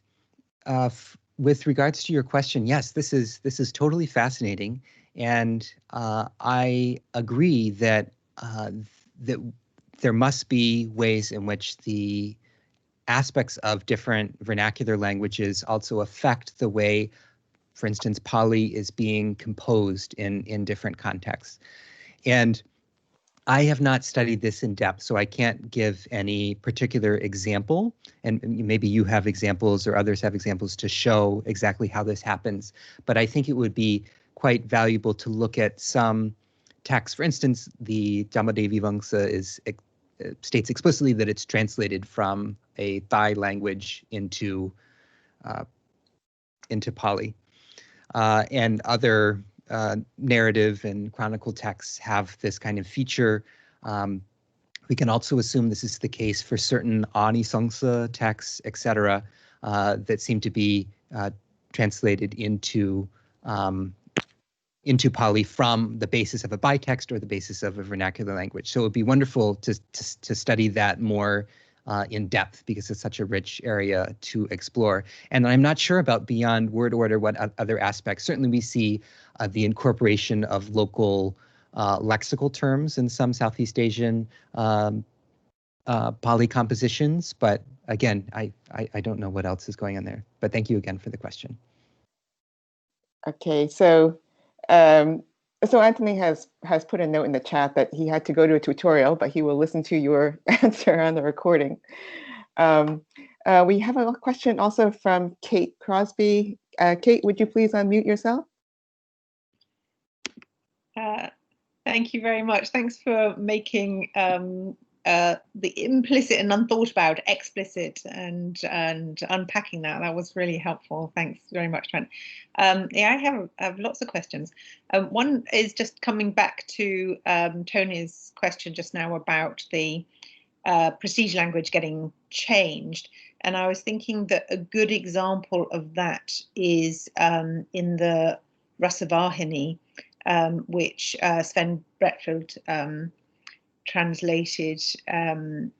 with regards to your question, yes, this is totally fascinating. And I agree that that there must be ways in which the aspects of different vernacular languages also affect the way, for instance, Pali is being composed in different contexts. And I have not studied this in depth, so I can't give any particular example. And maybe you have examples or others have examples to show exactly how this happens. But I think it would be quite valuable to look at some texts. For instance, the Dhammadevi Vangsa states explicitly that it's translated from a Thai language into Pali. And other narrative and chronicle texts have this kind of feature. We can also assume this is the case for certain Anisangsa texts, etc., that seem to be translated into Pali from the basis of a bitext or the basis of a vernacular language. So it would be wonderful to study that more in depth, because it's such a rich area to explore. And I'm not sure about beyond word order what other aspects. Certainly we see the incorporation of local lexical terms in some Southeast Asian Pali compositions, but again, I don't know what else is going on there. But thank you again for the question. Okay, so Anthony has put a note in the chat that he had to go to a tutorial, but he will listen to your answer on the recording. We have a question also from Kate Crosby. Kate, would you please unmute yourself? Thank you very much. Thanks for making the implicit and unthought about explicit and unpacking that. That was really helpful. Thanks very much, Trent. Yeah, I have lots of questions. One is just coming back to Tony's question just now about the prestige language getting changed. And I was thinking that a good example of that is in the Rasavahini, which Sven Bretfield translated and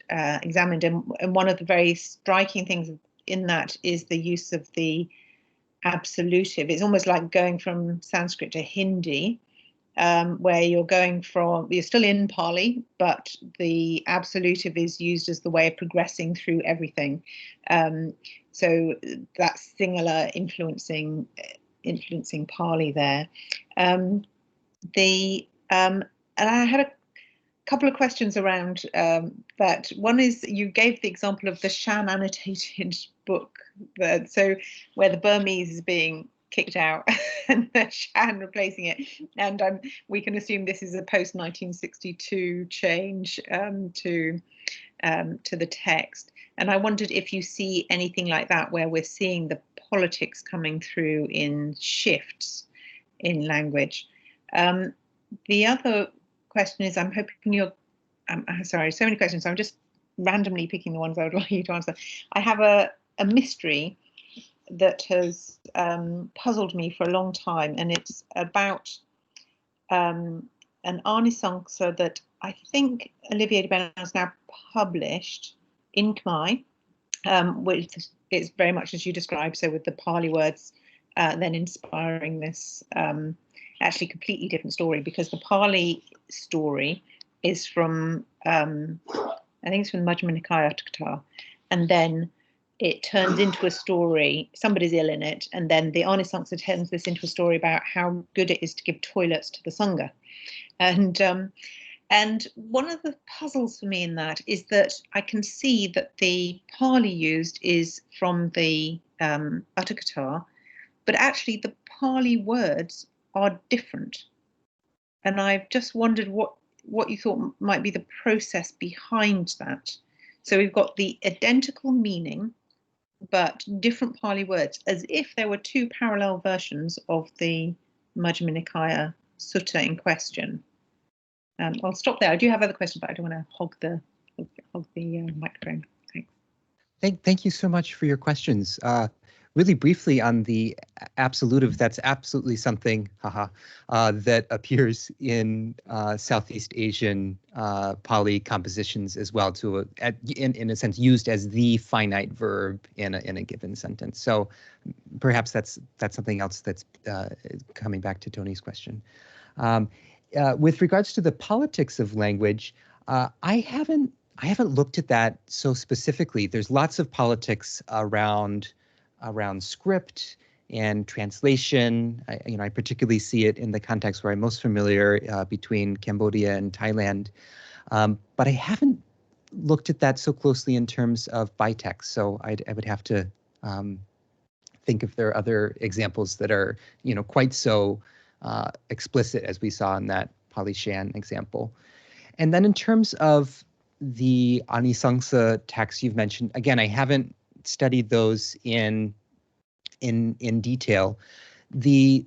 examined. And one of the very striking things in that is the use of the absolutive. It's almost like going from Sanskrit to Hindi, where you're still in Pali, but the absolutive is used as the way of progressing through everything. So that's Sinhala influencing Pali there. And I had a couple of questions around that. One is, you gave the example of the Shan annotated book, so where the Burmese is being kicked out and the Shan replacing it, and we can assume this is a post 1962 change to the text. And I wondered if you see anything like that, where we're seeing the politics coming through in shifts in language. The other question is, I'm hoping I'm sorry, so many questions, so I'm just randomly picking the ones I would like you to answer. I have a mystery that has puzzled me for a long time, and it's about an Anisangsa that I think Olivier de Bellin has now published in Khmer, which is very much as you described, so with the Pali words then inspiring this actually completely different story, because the Pali story is from, I think it's from Majjhima Nikaya Atthakatha, and then it turns into a story, somebody's ill in it, and then the Anisangsa turns this into a story about how good it is to give toilets to the Sangha. And one of the puzzles for me in that is that I can see that the Pali used is from the Atthakatha, but actually the Pali words are different. And I've just wondered what you thought might be the process behind that. So we've got the identical meaning, but different Pali words, as if there were two parallel versions of the Majjhima Nikaya sutta in question. I'll stop there. I do have other questions, but I don't want to hog the microphone. Thanks. Thank you so much for your questions. Really briefly on the absolutive, that's absolutely something, that appears in Southeast Asian Pali compositions as well, in a sense used as the finite verb in a given sentence. So perhaps that's something else that's coming back to Tony's question. With regards to the politics of language, I haven't looked at that so specifically. There's lots of politics around script and translation. I particularly see it in the context where I'm most familiar, between Cambodia and Thailand. But I haven't looked at that so closely in terms of Bitexts. So I would have to think if there are other examples that are quite so explicit as we saw in that Pali-Shan example. And then in terms of the Anisangsa texts you've mentioned, again, I haven't studied those in detail. The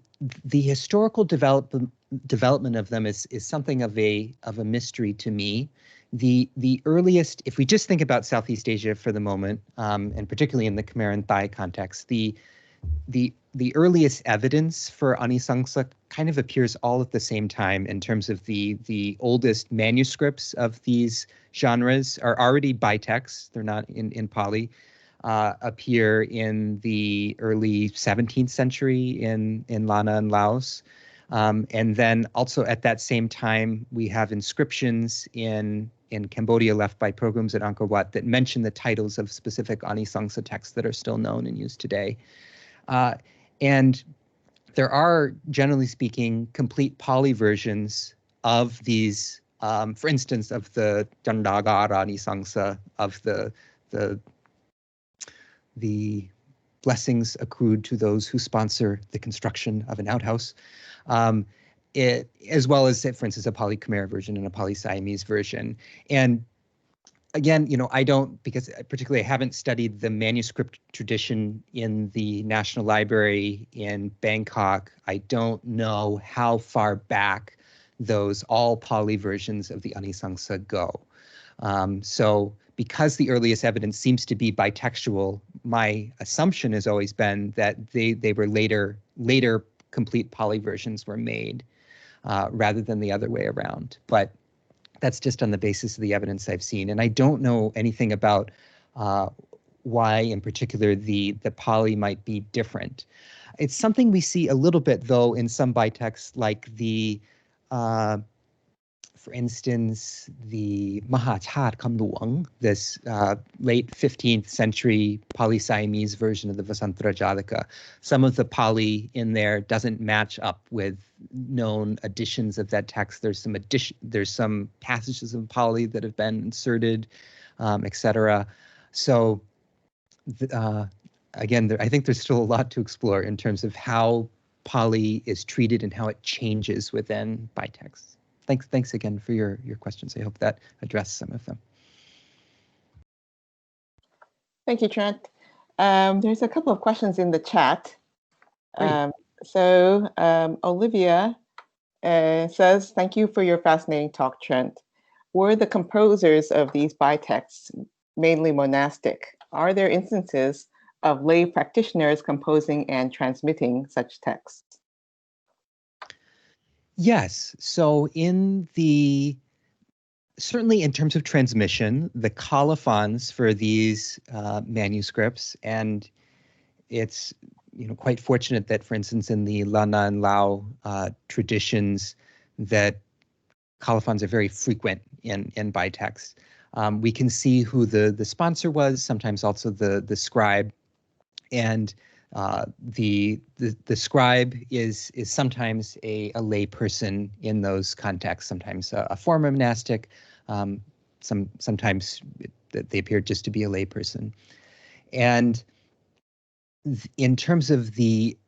historical development of them is something of a mystery to me. The earliest, if we just think about Southeast Asia for the moment, and particularly in the Khmer and Thai context, the earliest evidence for Anisangsa kind of appears all at the same time in terms of the oldest manuscripts of these genres are already bitexts. They're not in Pali. Appear in the early 17th century in Lana and Laos. And then also at that same time, we have inscriptions in Cambodia left by pilgrims at Angkor Wat that mention the titles of specific Anisangsa texts that are still known and used today. And there are, generally speaking, complete Pali versions of these, for instance, of the Dandagara Anisangsa, of the blessings accrued to those who sponsor the construction of an outhouse, as well as, for instance, a Pali Khmer version and a Pali Siamese version. And again, I don't, because particularly I haven't studied the manuscript tradition in the National Library in Bangkok. I don't know how far back those all Pali versions of the Anisangsa go. So because the earliest evidence seems to be bitextual, my assumption has always been that they were later complete Pali versions were made, rather than the other way around. But that's just on the basis of the evidence I've seen. And I don't know anything about why in particular the Pali might be different. It's something we see a little bit, though, in some bitexts, like the, for instance, the Mahachat Kamluang, this late 15th century Pali-Siamese version of the Vasantara Jataka. Some of the Pali in there doesn't match up with known editions of that text. There's some passages of Pali that have been inserted, etc. So again, I think there's still a lot to explore in terms of how Pali is treated and how it changes within bitexts. Thanks again for your questions. I hope that addressed some of them. Thank you, Trent. There's a couple of questions in the chat. Olivia says, thank you for your fascinating talk, Trent. Were the composers of these bitexts mainly monastic? Are there instances of lay practitioners composing and transmitting such texts? Yes. So certainly in terms of transmission, the colophons for these manuscripts, and it's quite fortunate that, for instance, in the Lana and Lao traditions, that colophons are very frequent in bitexts. We can see who the sponsor was, sometimes also the scribe, and the scribe is sometimes a lay person in those contexts, sometimes a former monastic, sometimes they appear just to be a lay person. And in terms of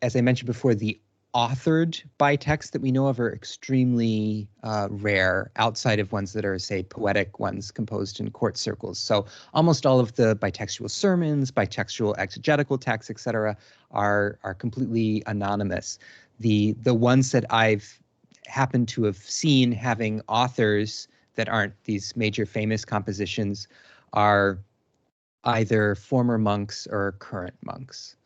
as I mentioned before, the authored bitexts that we know of are extremely rare, outside of ones that are, say, poetic ones composed in court circles. So almost all of the bitextual sermons, bitextual exegetical texts, etc., are completely anonymous. The ones that I've happened to have seen having authors that aren't these major famous compositions are either former monks or current monks.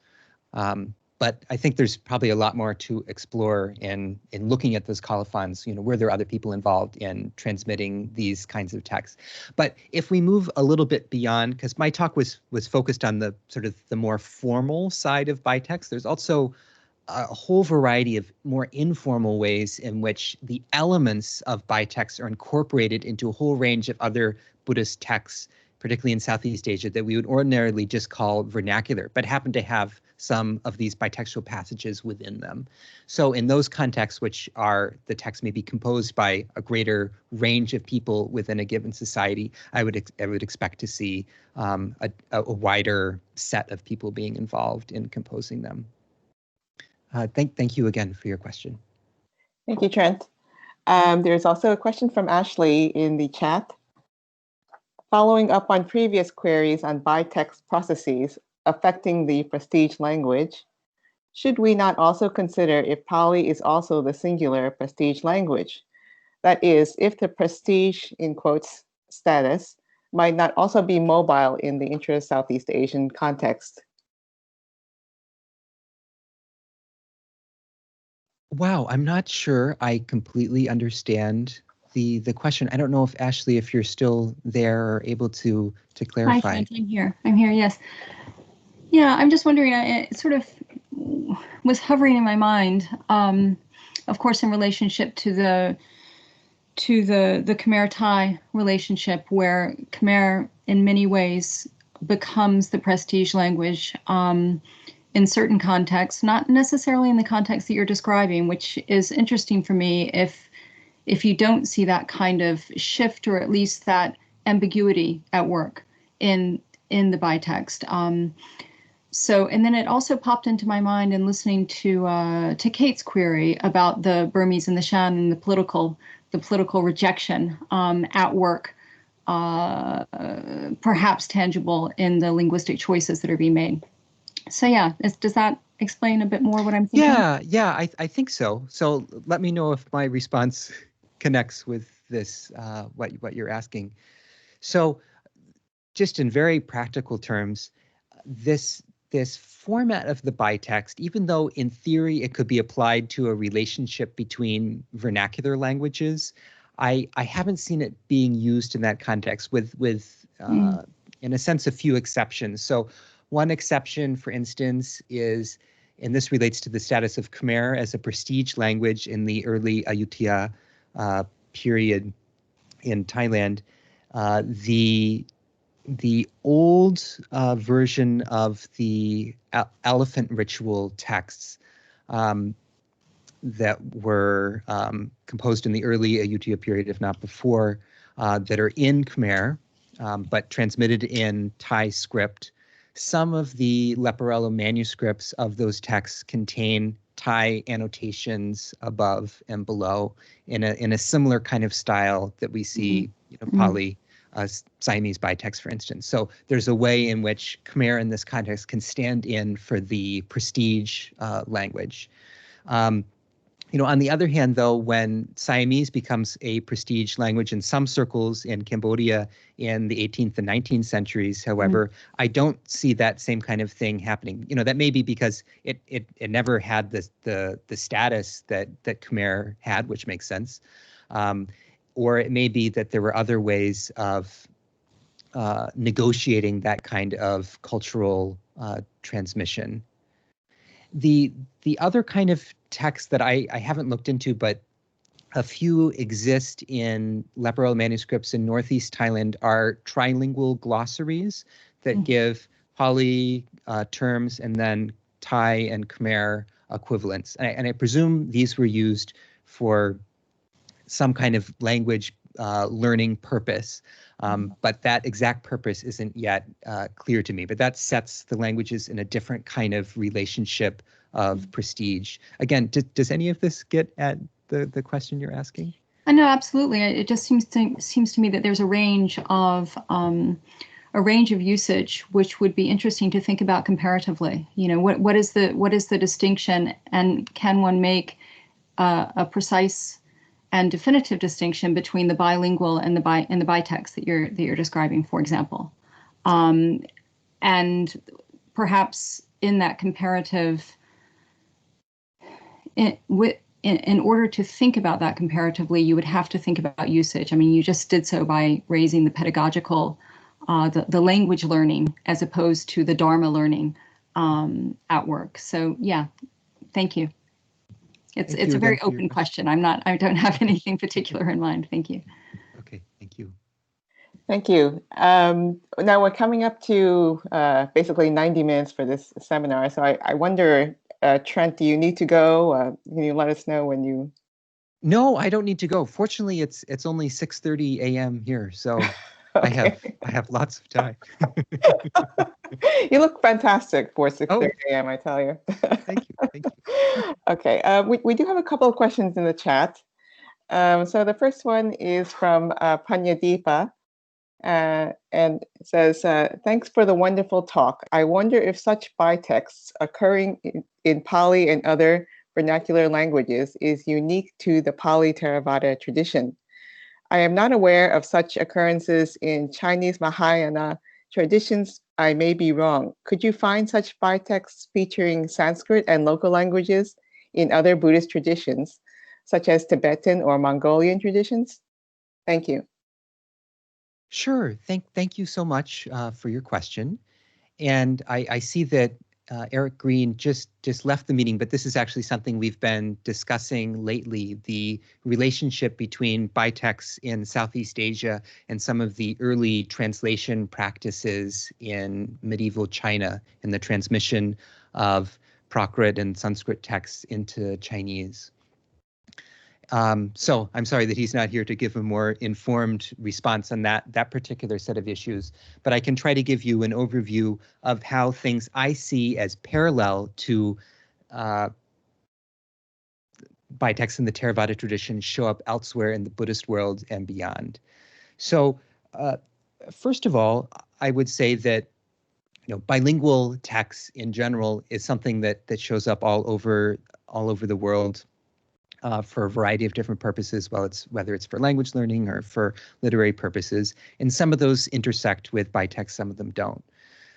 But I think there's probably a lot more to explore in looking at those colophons. Were there other people involved in transmitting these kinds of texts? But if we move a little bit beyond, because my talk was focused on the sort of the more formal side of bitexts, there's also a whole variety of more informal ways in which the elements of bitexts are incorporated into a whole range of other Buddhist texts, particularly in Southeast Asia, that we would ordinarily just call vernacular, but happen to have some of these bitextual passages within them. So in those contexts, which are the text may be composed by a greater range of people within a given society, I would expect to see a wider set of people being involved in composing them. Thank you again for your question. Thank you, Trent. There's also a question from Ashley in the chat. Following up on previous queries on bitext processes affecting the prestige language, should we not also consider if Pali is also the singular prestige language? That is, if the prestige, in quotes, status might not also be mobile in the intra-Southeast Asian context. Wow, I'm not sure I completely understand the question. I don't know if Ashley, if you're still there or able to clarify. Hi, I'm here. I'm here. Yes. Yeah, I'm just wondering. It sort of was hovering in my mind. Of course, in relationship to the Khmer-Thai relationship, where Khmer in many ways becomes the prestige language in certain contexts, not necessarily in the context that you're describing, which is interesting for me if you don't see that kind of shift, or at least that ambiguity at work in the bitext. So, and then it also popped into my mind in listening to Kate's query about the Burmese and the Shan and the political rejection at work, perhaps tangible in the linguistic choices that are being made. So yeah, does that explain a bit more what I'm thinking? Yeah, I think so. So let me know if my response connects with this, what you're asking. So just in very practical terms, this format of the bitext, even though in theory it could be applied to a relationship between vernacular languages, I haven't seen it being used in that context with in a sense, a few exceptions. So one exception, for instance, is and this relates to the status of Khmer as a prestige language in the early Ayutthaya period in Thailand. The old version of the elephant ritual texts that were composed in the early Ayutthaya period, if not before, that are in Khmer, but transmitted in Thai script. Some of the Leporello manuscripts of those texts contain Thai annotations above and below in a similar kind of style that we see, Pali, Siamese Bitexts, for instance. So there's a way in which Khmer in this context can stand in for the prestige language. On the other hand, though, when Siamese becomes a prestige language in some circles in Cambodia in the 18th and 19th centuries, however, I don't see that same kind of thing happening. That may be because it never had the status that Khmer had, which makes sense. Or it may be that there were other ways of negotiating that kind of cultural transmission. The other kind of text that I haven't looked into, but a few exist in Leporello manuscripts in Northeast Thailand, are trilingual glossaries that give Pali terms and then Thai and Khmer equivalents. And I presume these were used for some kind of language learning purpose. But that exact purpose isn't yet clear to me. But that sets the languages in a different kind of relationship of prestige. Again, does any of this get at the question you're asking? No, absolutely. It just seems to me that there's a range of usage which would be interesting to think about comparatively. What is the distinction, and can one make a precise and definitive distinction between the bilingual and the Bitexts that you're describing, for example, and perhaps in that comparative, in order to think about that comparatively, you would have to think about usage. I mean, you just did so by raising the pedagogical, the language learning as opposed to the Dharma learning at work. So yeah, thank you. It's a very open question. I don't have anything particular in mind. Thank you. Okay, thank you. Thank you. Now we're coming up to basically 90 minutes for this seminar. So I wonder, Trent, do you need to go? Can you let us know when you? No, I don't need to go. Fortunately, it's only 6:30 a.m. here, so okay. I have lots of time. You look fantastic for 6:30 a.m. I tell you. Thank you. Okay, we do have a couple of questions in the chat. So the first one is from Panyadeepa, and it says, thanks for the wonderful talk. I wonder if such bitexts occurring in Pali and other vernacular languages is unique to the Pali Theravada tradition. I am not aware of such occurrences in Chinese Mahayana traditions. I may be wrong. Could you find such bitexts featuring Sanskrit and local languages in other Buddhist traditions, such as Tibetan or Mongolian traditions? Thank you. Sure. Thank you so much for your question. And I see that Eric Green just left the meeting, but this is actually something we've been discussing lately, the relationship between bitexts in Southeast Asia and some of the early translation practices in medieval China and the transmission of Prakrit and Sanskrit texts into Chinese. So I'm sorry that he's not here to give a more informed response on that particular set of issues, but I can try to give you an overview of how things I see as parallel to bitexts in the Theravada tradition show up elsewhere in the Buddhist world and beyond. So first of all, I would say that bilingual texts in general is something that shows up all over the world. For a variety of different purposes, whether it's for language learning or for literary purposes. And some of those intersect with bitexts, some of them don't.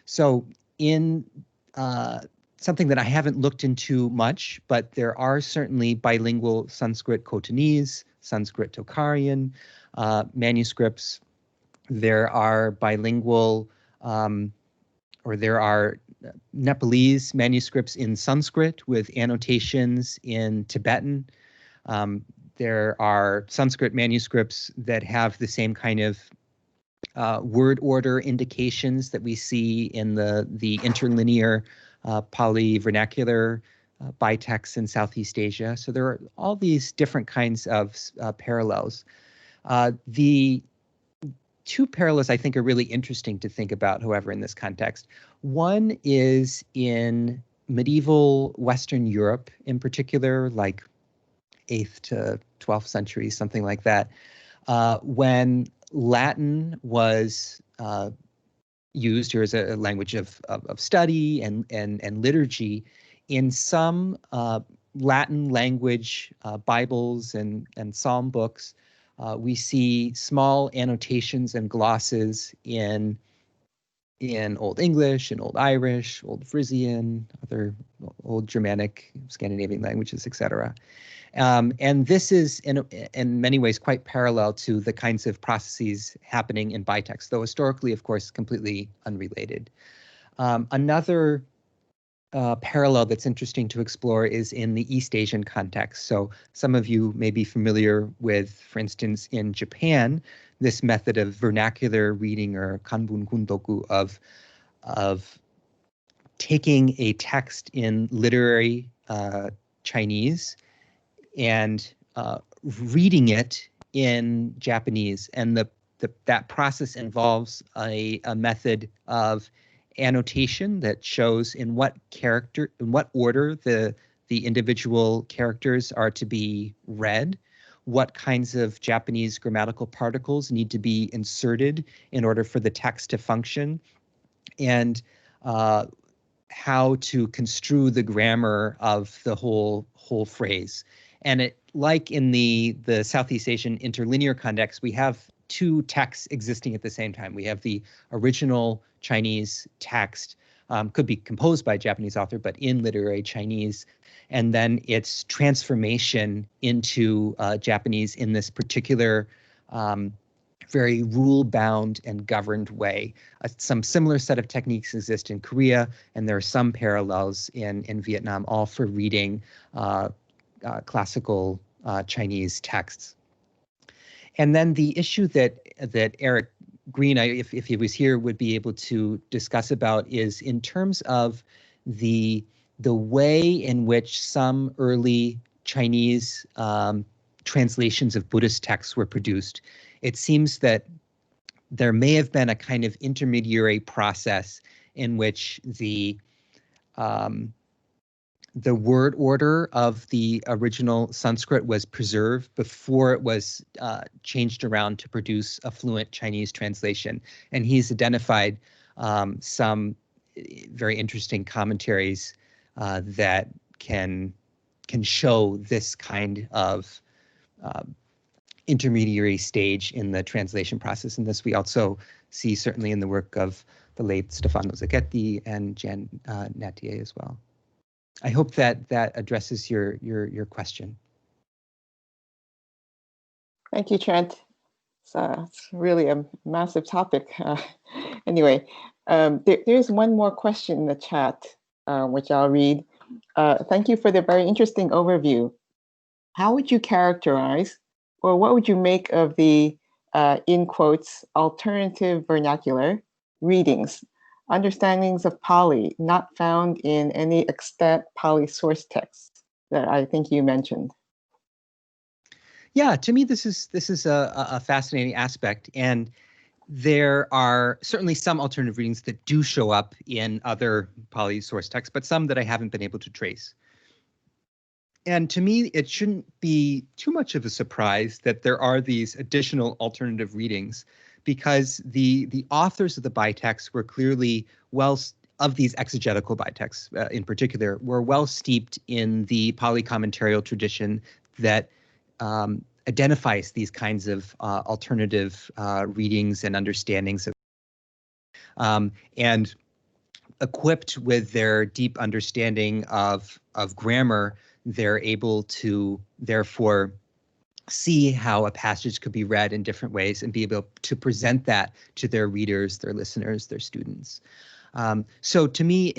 So in something that I haven't looked into much, but there are certainly bilingual Sanskrit Khotanese, Sanskrit Tocharian manuscripts. There are bilingual, or there are Nepalese manuscripts in Sanskrit with annotations in Tibetan. There are Sanskrit manuscripts that have the same kind of word order indications that we see in the interlinear Pali-Vernacular Bitexts in Southeast Asia. So there are all these different kinds of parallels. The two parallels I think are really interesting to think about, however, in this context. One is in medieval Western Europe in particular, like 8th to 12th century, something like that, when Latin was used here as a language of study and liturgy. In some Latin language Bibles and psalm books, we see small annotations and glosses in Old English, in Old Irish, Old Frisian, other Old Germanic, Scandinavian languages, etc. And this is in many ways quite parallel to the kinds of processes happening in Bitexts, though historically, of course, completely unrelated. Another parallel that's interesting to explore is in the East Asian context. So some of you may be familiar with, for instance, in Japan, this method of vernacular reading, or kanbun kundoku, of taking a text in literary Chinese and reading it in Japanese. And that process involves a method of annotation that shows in what order the individual characters are to be read, what kinds of Japanese grammatical particles need to be inserted in order for the text to function, and how to construe the grammar of the whole phrase. And it, like in the Southeast Asian interlinear context, we have two texts existing at the same time. We have the original Chinese text, could be composed by a Japanese author, but in literary Chinese, and then its transformation into Japanese in this particular very rule-bound and governed way. Some similar set of techniques exist in Korea, and there are some parallels in Vietnam, all for reading classical Chinese texts. And then the issue that Eric Green, if he was here, would be able to discuss about is in terms of the way in which some early Chinese translations of Buddhist texts were produced. It seems that there may have been a kind of intermediary process in which the word order of the original Sanskrit was preserved before it was changed around to produce a fluent Chinese translation. And he's identified some very interesting commentaries that can show this kind of intermediary stage in the translation process. And this we also see certainly in the work of the late Stefano Zacchetti and Jan Nattier as well. I hope that addresses your question. Thank you, Trent. It's really a massive topic. Anyway, there's one more question in the chat, which I'll read. Thank you for the very interesting overview. How would you characterize, or what would you make of the, in quotes, alternative vernacular readings, understandings of Pali not found in any extant Pali source texts that I think you mentioned? Yeah, to me, this is a fascinating aspect, and there are certainly some alternative readings that do show up in other Pali source texts, but some that I haven't been able to trace. And to me, it shouldn't be too much of a surprise that there are these additional alternative readings, because the authors of the bitexts were clearly of these exegetical bitexts in particular, were well steeped in the Pali-Commentarial tradition that identifies these kinds of alternative readings and understandings of, and equipped with their deep understanding of grammar, they're able to therefore see how a passage could be read in different ways and be able to present that to their readers, their listeners, their students. So to me,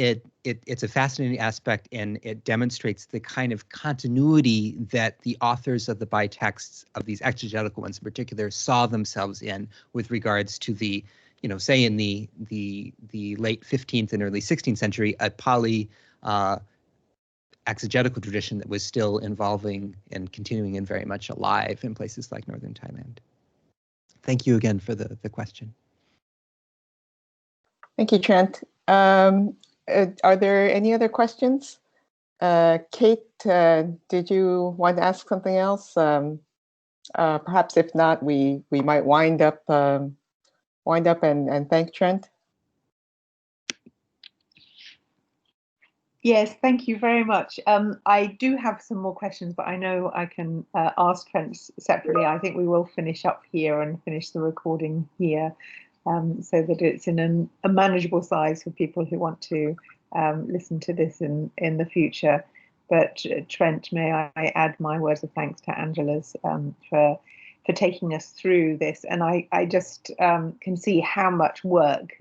it's a fascinating aspect, and it demonstrates the kind of continuity that the authors of the bitexts, of these exegetical ones in particular, saw themselves in with regards to the, say in the late 15th and early 16th century, a Pali exegetical tradition that was still evolving and continuing and very much alive in places like northern Thailand. Thank you again for the question. Thank you, Trent. Are there any other questions? Kate, did you want to ask something else? Perhaps if not, we might wind up and thank Trent. Yes, thank you very much. I do have some more questions, but I know I can ask Trent separately. I think we will finish up here and finish the recording here, so that it's in a manageable size for people who want to listen to this in the future. But Trent, may I add my words of thanks to Angela's for taking us through this. And I just can see how much work